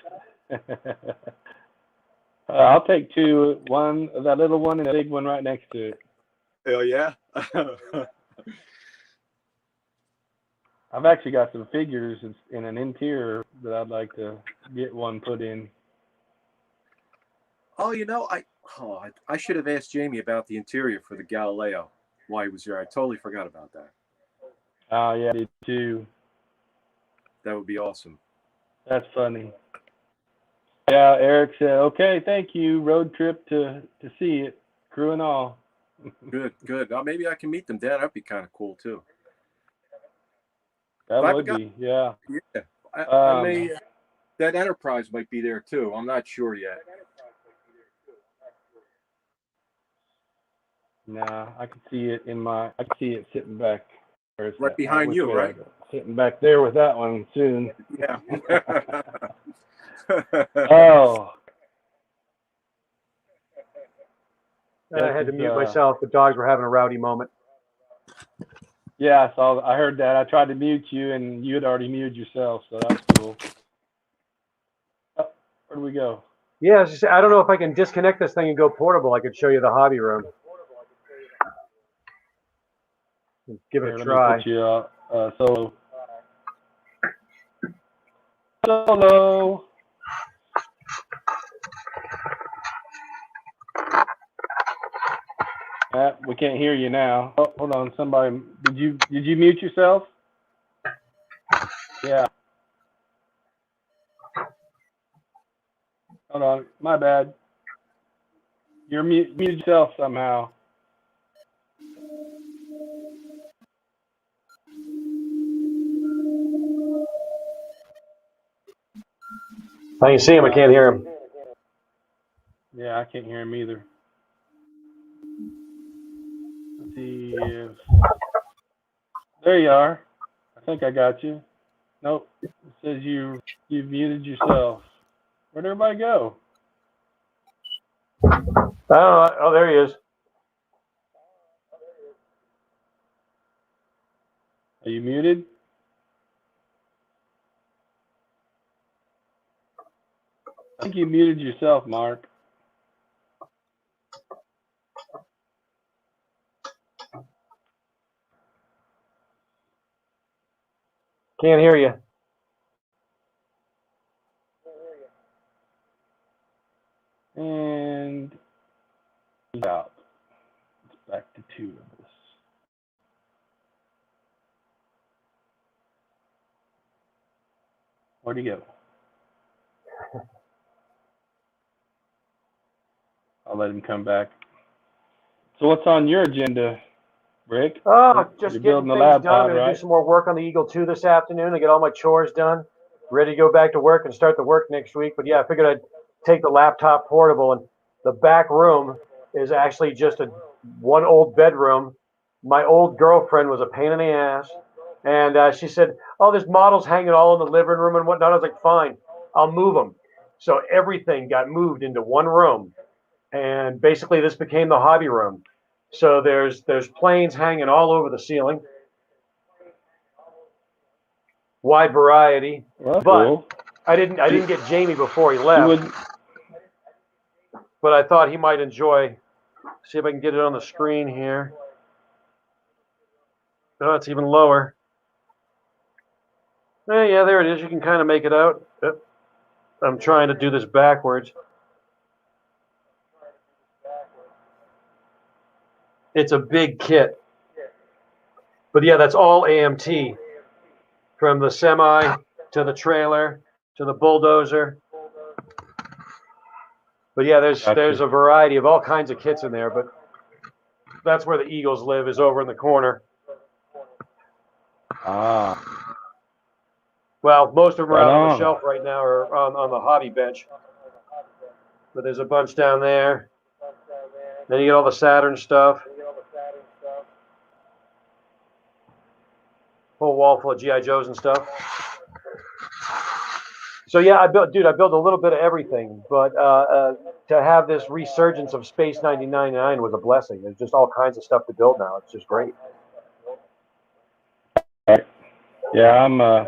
I'll take two. One, that little one, and a big one right next to it. Oh yeah. I've actually got some figures in an interior that I'd like to get one put in. Oh, I should have asked Jamie about the interior for the Galileo while he was here. I totally forgot about that. Oh, yeah, I did too. That would be awesome. That's funny. Yeah, Eric said, okay, thank you. Road trip to see it, crew and all. Good. Maybe I can meet them, Dan. That'd be kind of cool too. That would be, yeah. Yeah, I may. That Enterprise might be there too. I'm not sure yet. Nah, I can see it I can see it sitting back. Right behind you, right? Sitting back there with that one soon. Yeah. Oh. I had to mute myself. The dogs were having a rowdy moment. Yeah, I heard that. I tried to mute you, and you had already muted yourself, so that's cool. Oh, where do we go? Yeah, I don't know if I can disconnect this thing and go portable. I could show you the hobby room. Give it a try. Let me put you solo. Solo. We can't hear you now. Oh, hold on. Somebody, did you mute yourself? Yeah. Hold on. My bad. You're muted yourself somehow. I can see him. I can't hear him. Yeah, I can't hear him either. Let's see if... There you are. I think I got you. Nope. It says you've muted yourself. Where'd everybody go? Oh, there he is. Are you muted? I think you muted yourself, Mark. Can't hear you. And he's out. It's back to two of us. Where'd he go? I'll let him come back. So what's on your agenda, Rick? Oh, just You're getting building a things lab done. I'm pod, going to right? do some more work on the Eagle 2 this afternoon and get all my chores done. Ready to go back to work and start the work next week. But yeah, I figured I'd take the laptop portable, and the back room is actually just one old bedroom. My old girlfriend was a pain in the ass, and she said, "Oh, there's models hanging all in the living room and whatnot." I was like, "Fine, I'll move them." So everything got moved into one room, and basically this became the hobby room. So there's planes hanging all over the ceiling, wide variety. Well, but cool. I didn't get Jamie before he left, but I thought he might enjoy. See if I can get it on the screen here. Oh, it's even lower. Yeah, there it is. You can kind of make it out. Yep. I'm trying to do this backwards. It's a big kit. But yeah, that's all AMT. From the semi to the trailer to the bulldozer. But yeah, there's a variety of all kinds of kits in there, but that's where the Eagles live, is over in the corner. Ah. Well, most of them are out on the shelf right now, or on the hobby bench. But there's a bunch down there. Then you get all the Saturn stuff. Whole wall full of G.I. Joes and stuff. So yeah, I built a little bit of everything, but to have this resurgence of Space 99 was a blessing. There's just all kinds of stuff to build now. It's just great. Yeah,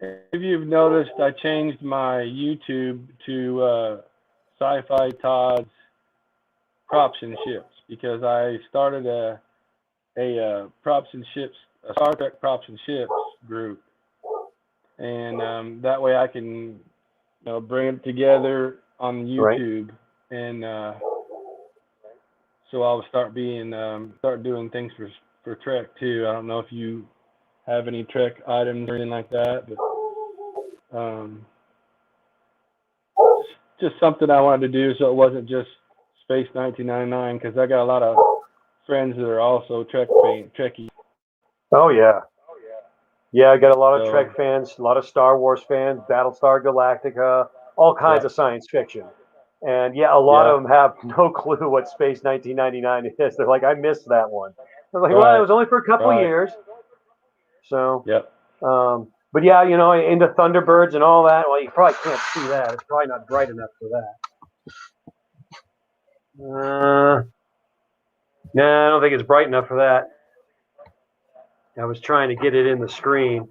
if you've noticed, I changed my YouTube to Sci-fi Todd's Props and Ships, because I started a a props and ships, a Star Trek props and ships group, and that way I can bring it together on YouTube, and so I'll start doing things for Trek too. I don't know if you have any Trek items or anything like that, but just something I wanted to do so it wasn't just Space 1999, because I got a lot of friends that are also Trekkies. Oh yeah. Yeah, I got a lot of Trek fans, a lot of Star Wars fans, Battlestar Galactica, all kinds of science fiction. And yeah, a lot of them have no clue what Space 1999 is. They're like, I missed that one. I was like, well, it was only for a couple of years. So, but yeah, into Thunderbirds and all that. Well, you probably can't see that. It's probably not bright enough for that. No, I don't think it's bright enough for that. I was trying to get it in the screen,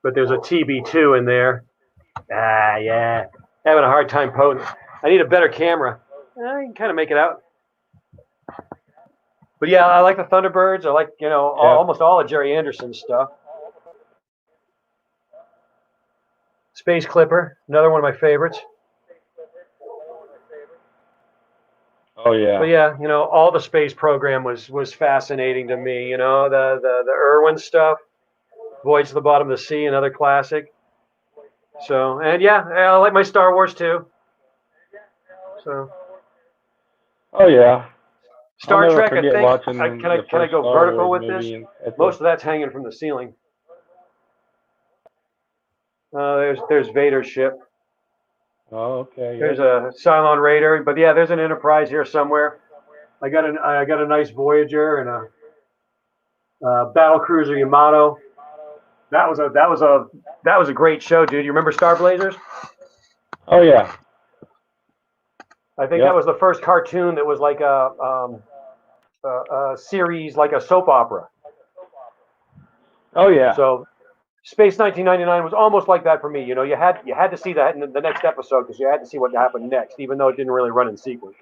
but there's a TB2 in there. Yeah. Having a hard time poting. I need a better camera. I can kind of make it out. But yeah, I like the Thunderbirds. I like, almost all of Jerry Anderson's stuff. Space Clipper, another one of my favorites. Oh yeah. But yeah, all the space program was fascinating to me. The Irwin stuff, Voyage to the Bottom of the Sea, another classic. So, and yeah, I like my Star Wars too. So. Oh yeah. Star Trek, I think. Can I go vertical with this? Most of that's hanging from the ceiling. There's Vader's ship. Oh, okay. There's a Cylon Raider, but yeah, there's an Enterprise here somewhere. I got a nice Voyager and a battle cruiser Yamato. That was a great show, dude. You remember Star Blazers? Oh yeah. I think that was the first cartoon that was like a series, like a soap opera. Oh yeah. So Space 1999 was almost like that for me. You had to see that in the next episode because you had to see what happened next, even though it didn't really run in sequence.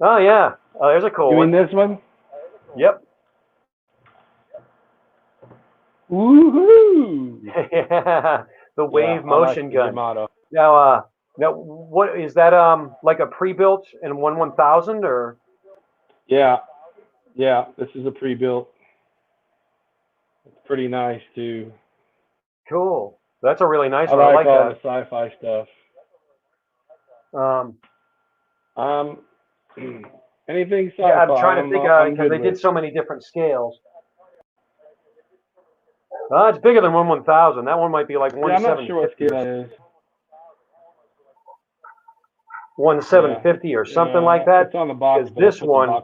Oh yeah, there's a cool one. You mean this one? Yep. Woohoo! Yeah, the wave motion gun. Yamato. Now, what is that? Like a pre-built in 1/1000 or? Yeah. This is a pre-built. It's pretty nice too. Cool. That's a really nice one. I I like all that. the sci-fi stuff. Anything sci-fi. Yeah, I'm trying to think because they did so many different scales. It's bigger than 1/1000. That one might be like 1/750. I'm not sure what scale that is. 1/750 or something like that. It's on the box. Because this one,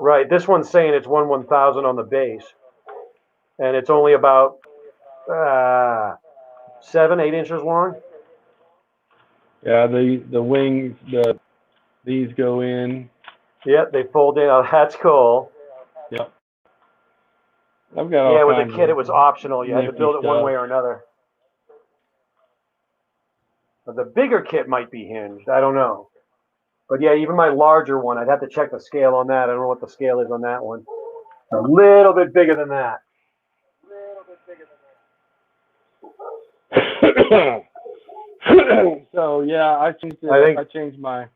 right? This one's saying it's 1/1000 on the base, and it's only about 7-8 inches long. Yeah, the wings, these go in. Yep, they fold in. Oh, that's cool. Yep. I've got all with the kit, it was optional. You had to build it one way or another. But the bigger kit might be hinged. I don't know. But yeah, even my larger one, I'd have to check the scale on that. I don't know what the scale is on that one. A little bit bigger than that. So yeah, I changed my.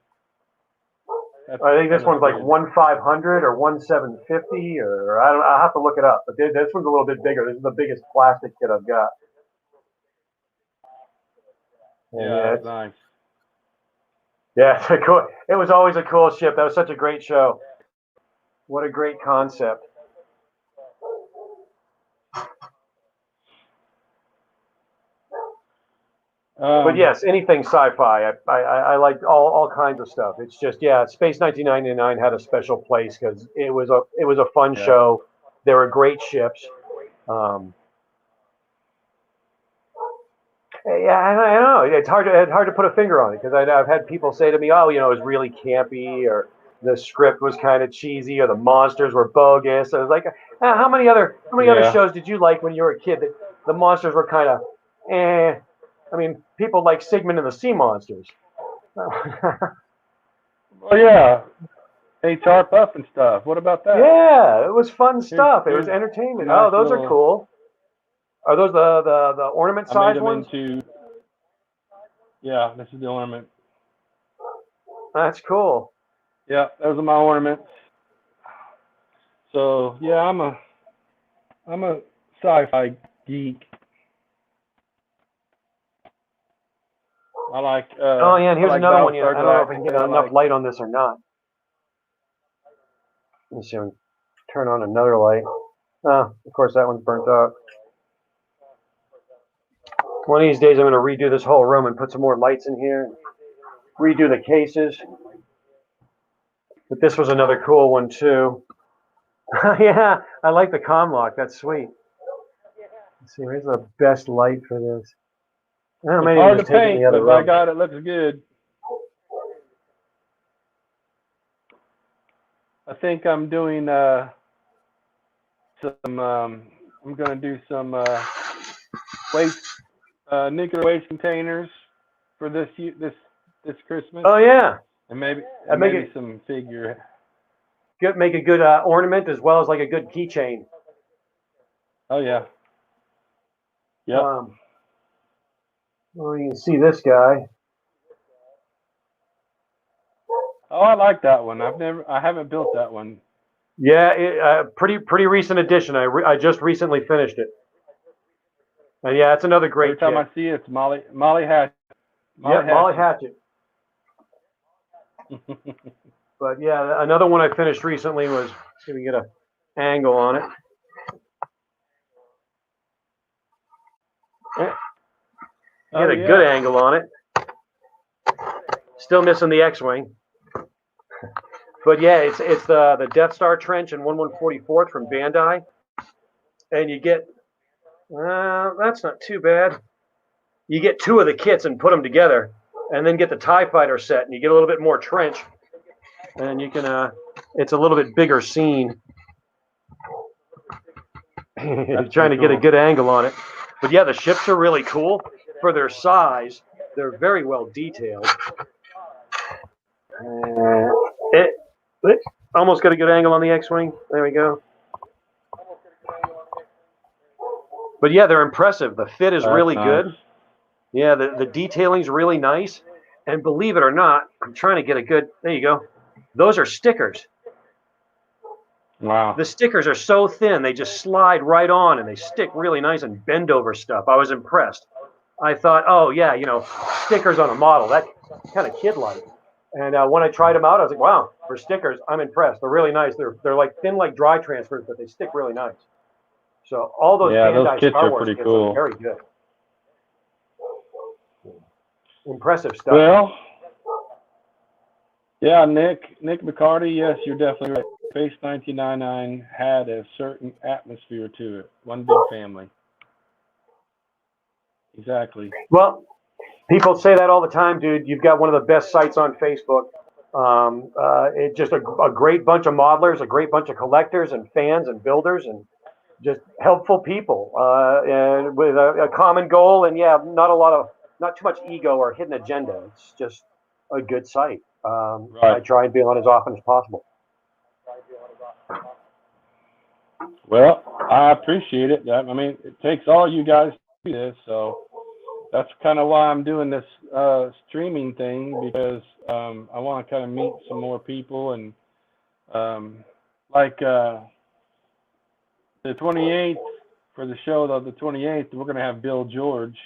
I think this one's like 1/500 or 1/750 or I'll have to look it up. But this one's a little bit bigger. This is the biggest plastic kit I've got. Yeah, that's nice. Yeah, it's cool. It was always a cool ship. That was such a great show. What a great concept. But yes, anything sci-fi. I like all kinds of stuff. It's just Space 1999 had a special place because it was a fun show. There were great ships. I know it's hard to put a finger on it because I've had people say to me, "Oh, it was really campy," or the script was kind of cheesy, or the monsters were bogus. I was like, how many other shows did you like when you were a kid that the monsters were kind of eh? I mean, people like Sigmund and the Sea Monsters. Well, yeah, HR Puff and stuff. What about that? Yeah, it was fun stuff. It was here's entertainment. nice Oh, those are little- cool. Are those the ornament I made size them ones? into. Yeah, this is the ornament. That's cool. Yeah, those are my ornaments. So yeah, I'm a sci-fi geek. I like. Oh yeah, and here's I like another one. Yeah, Battlestar I don't know if I can Galactica. get I enough like- light on this or not. Let me see. If I can turn on another light. Oh, of course that one's burnt out. One of these days, I'm going to redo this whole room and put some more lights in here. Redo the cases. But this was another cool one too. Yeah, I like the comm lock. That's sweet. Let's see, where's the best light for this? Oh, It's maybe hard to just take it in paint, the other but by room. God, it looks good. I think I'm doing some. I'm going to do some waste nuclear waste containers for this Christmas, Oh yeah, and maybe I'd make maybe it- some figure. good. Make a good ornament as well as like a good keychain. Oh yeah. Yep. Well, you can see this guy. Oh, I like that one. I haven't built that one. Yeah, pretty recent addition. I just recently finished it. And yeah, it's another great Every time kit. I see it, it's Molly Hatch. Molly Hatchet. But yeah, another one I finished recently was, see if we get a angle on it. Get a good angle on it. Still missing the X-wing. But yeah, it's the Death Star trench in 1144th from Bandai, and you get that's not too bad. You get two of the kits and put them together, and then get the TIE Fighter set, and you get a little bit more trench, and you can it's a little bit bigger scene. Trying to get a good angle on it. But yeah, the ships are really cool for their size. They're very well detailed. Almost got a good angle on the X-wing. There we go. But yeah, they're impressive. The fit is really good. Yeah, the detailing's really nice. And believe it or not, I'm trying to get a good. There you go. Those are stickers. Wow. The stickers are so thin, they just slide right on and they stick really nice and bend over stuff. I was impressed. I thought, oh yeah, stickers on a model, that kind of kid-like. And when I tried them out, I was like, wow, for stickers, I'm impressed. They're really nice. They're like thin like dry transfers, but they stick really nice. So all those those Bandai kits Star are Wars pretty kits cool. are very good. Impressive stuff. Well, yeah, Nick McCarty, yes, you're definitely right. Space 1999 had a certain atmosphere to it. One big family. Exactly. Well, people say that all the time, dude. You've got one of the best sites on Facebook. It's just a great bunch of modelers, a great bunch of collectors and fans and builders and just helpful people and with a common goal. And yeah, not too much ego or hidden agenda. It's just a good site. I try and be on as often as possible. Well, I appreciate it. I mean, it takes all you guys to do this, so that's kind of why I'm doing this streaming thing, because I want to kind of meet some more people, and like the 28th for the show, though, the 28th, we're going to have Bill George.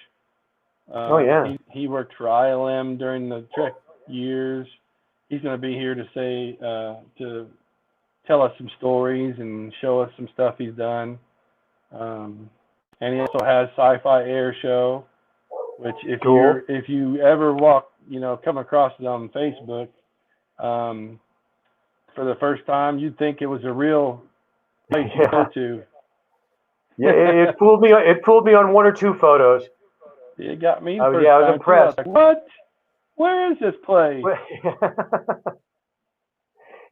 Oh yeah, he worked for ILM during the Trek years. He's going to be here to say to tell us some stories and show us some stuff he's done. And he also has Sci-Fi Air Show, which if you ever come across it on Facebook for the first time, you'd think it was a real place to go to. Yeah, it fooled me. It fooled me on one or two photos. It got me. I was impressed. I was like, what? Where is this place?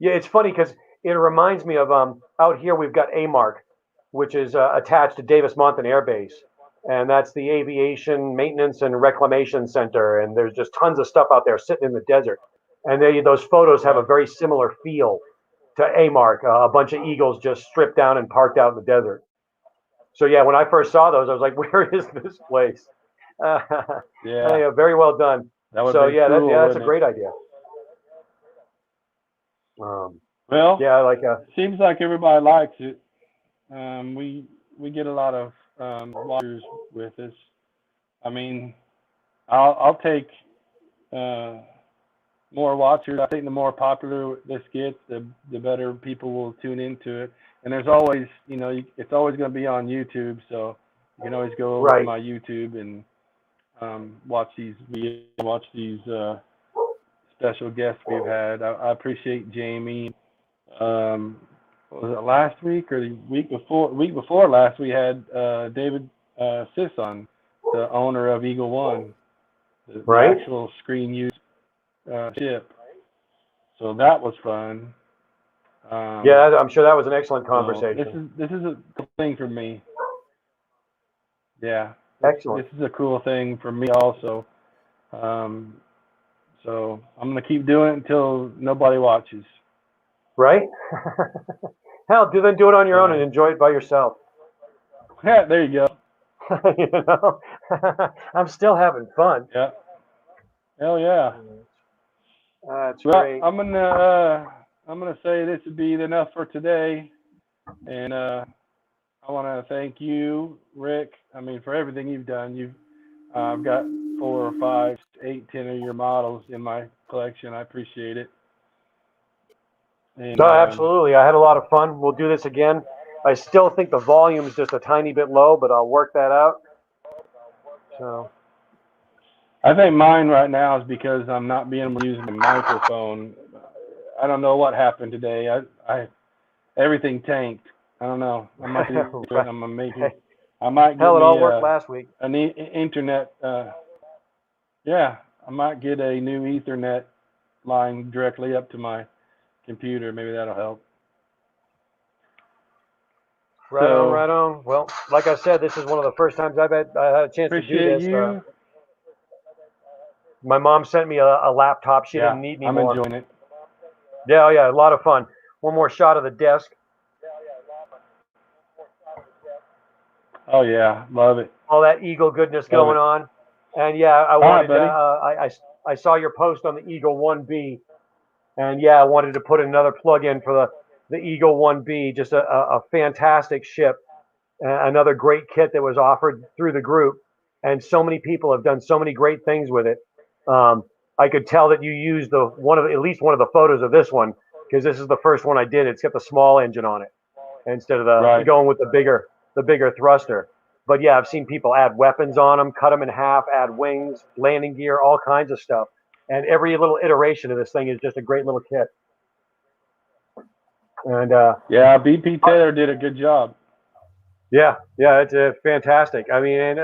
Yeah, it's funny because it reminds me of out here we've got AMARC, which is attached to Davis-Monthan Air Base, and that's the Aviation Maintenance and Reclamation Center. And there's just tons of stuff out there sitting in the desert, and those photos have a very similar feel. A Mark, a bunch of eagles just stripped down and parked out in the desert. So yeah, when I first saw those, I was like, "Where is this place?" Yeah, Very well done. that would So be yeah, cool, that's a wouldn't it? great idea. Well, Yeah, like seems like everybody likes it. We get a lot of watchers with us. I mean, I'll take more watchers. I think the more popular this gets, the better people will tune into it. And there's always, it's always going to be on YouTube, so you can always go over to right. my YouTube and watch these videos, watch these special guests we've had. I appreciate Jamie. Was it last week or the week before? Week before last, we had David Sisson, the owner of Eagle One, the Right. actual screen use ship. So that was fun. Yeah, I'm sure that was an excellent conversation. So this is a cool thing for me. Yeah. Excellent. This is a cool thing for me also. So I'm gonna keep doing it until nobody watches. Right? Hell, do it on your own and enjoy it by yourself. Yeah, there you go. You know, I'm still having fun. Yeah. Hell yeah. That's Well, great. I'm gonna say this would be enough for today, and I want to thank you, Rick. I mean, for everything you've done. I've got 4 or 5, 8, 10 of your models in my collection. I appreciate it. And, No, absolutely. I had a lot of fun. We'll do this again. I still think the volume is just a tiny bit low, but I'll work that out. So. I think mine right now is because I'm not being able to use the microphone. I don't know what happened today. Everything tanked. I don't know. I might do it. Right. I might get Hell, it me all worked last week. an internet. Yeah, I might get a new Ethernet line directly up to my computer. Maybe that'll help. Right on, right on. Well, like I said, this is one of the first times I had a chance to do this. You. My mom sent me a laptop. She didn't need me more. I'm enjoying it. Yeah, yeah, a lot of fun. One more shot of the desk. Oh yeah, love it. All that Eagle goodness going on. And yeah, I wanted I saw your post on the Eagle 1B, and yeah, I wanted to put another plug in for the Eagle 1B. Just a fantastic ship, another great kit that was offered through the group, and so many people have done so many great things with it. I could tell that you used at least one of the photos of this one, because this is the first one I did. It's got the small engine on it instead of going with the bigger thruster. But yeah, I've seen people add weapons on them, cut them in half, add wings, landing gear, all kinds of stuff. And every little iteration of this thing is just a great little kit. And yeah, BP Taylor did a good job. Yeah, it's fantastic. I mean, and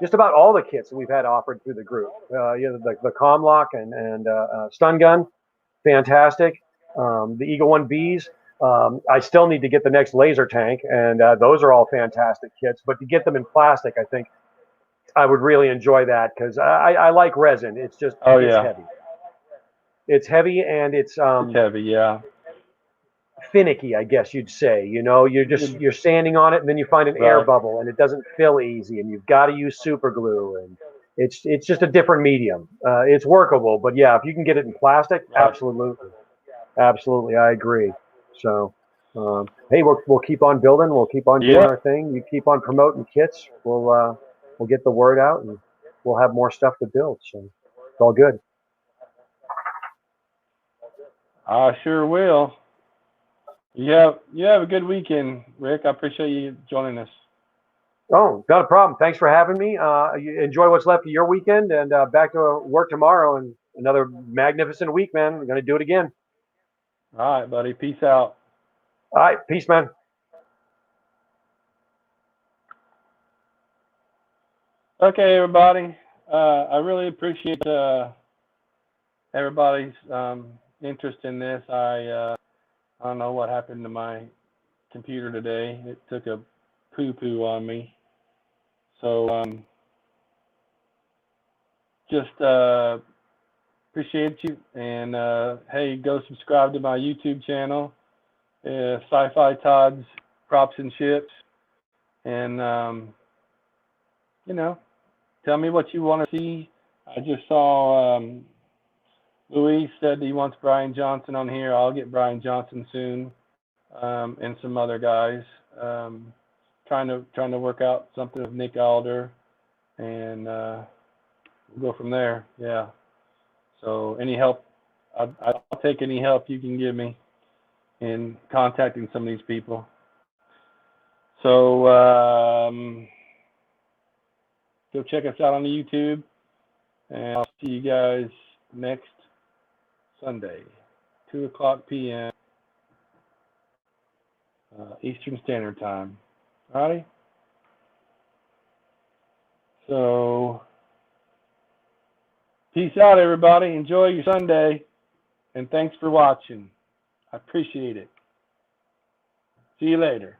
just about all the kits that we've had offered through the group. The Comlock and stun gun, fantastic. The Eagle 1Bs. I still need to get the next laser tank, and those are all fantastic kits. But to get them in plastic, I think I would really enjoy that, because I like resin. It's just it's heavy. It's heavy, and it's heavy, yeah. Finicky, I guess you'd say. You're sanding on it, and then you find an air bubble, and it doesn't fill easy, and you've got to use super glue, and it's just a different medium. It's workable, but yeah, if you can get it in plastic, absolutely, I agree. So, hey, we'll keep on building. We'll keep on doing our thing. You keep on promoting kits. We'll get the word out, and we'll have more stuff to build. So it's all good. I sure will. You have a good weekend, Rick. I appreciate you joining us. Oh, not a problem. Thanks for having me. Enjoy what's left of your weekend, and back to work tomorrow, and another magnificent week, man. We're going to do it again. All right, buddy. Peace out. All right. Peace, man. Okay, everybody. I really appreciate everybody's interest in this. I don't know what happened to my computer today. It took a poo-poo on me. So just appreciate you. And hey, go subscribe to my YouTube channel. Sci-fi Todd's props and ships, and you know, tell me what you want to see. I just saw Luis said he wants Brian Johnson on here. I'll get Brian Johnson soon, and some other guys. Trying to work out something with Nick Alder, and we'll go from there. Yeah. So any help, I'll take any help you can give me in contacting some of these people. So go check us out on the YouTube, and I'll see you guys next Sunday, 2:00 p.m. Eastern Standard Time. Alrighty. So peace out, everybody. Enjoy your Sunday, and thanks for watching. I appreciate it. See you later.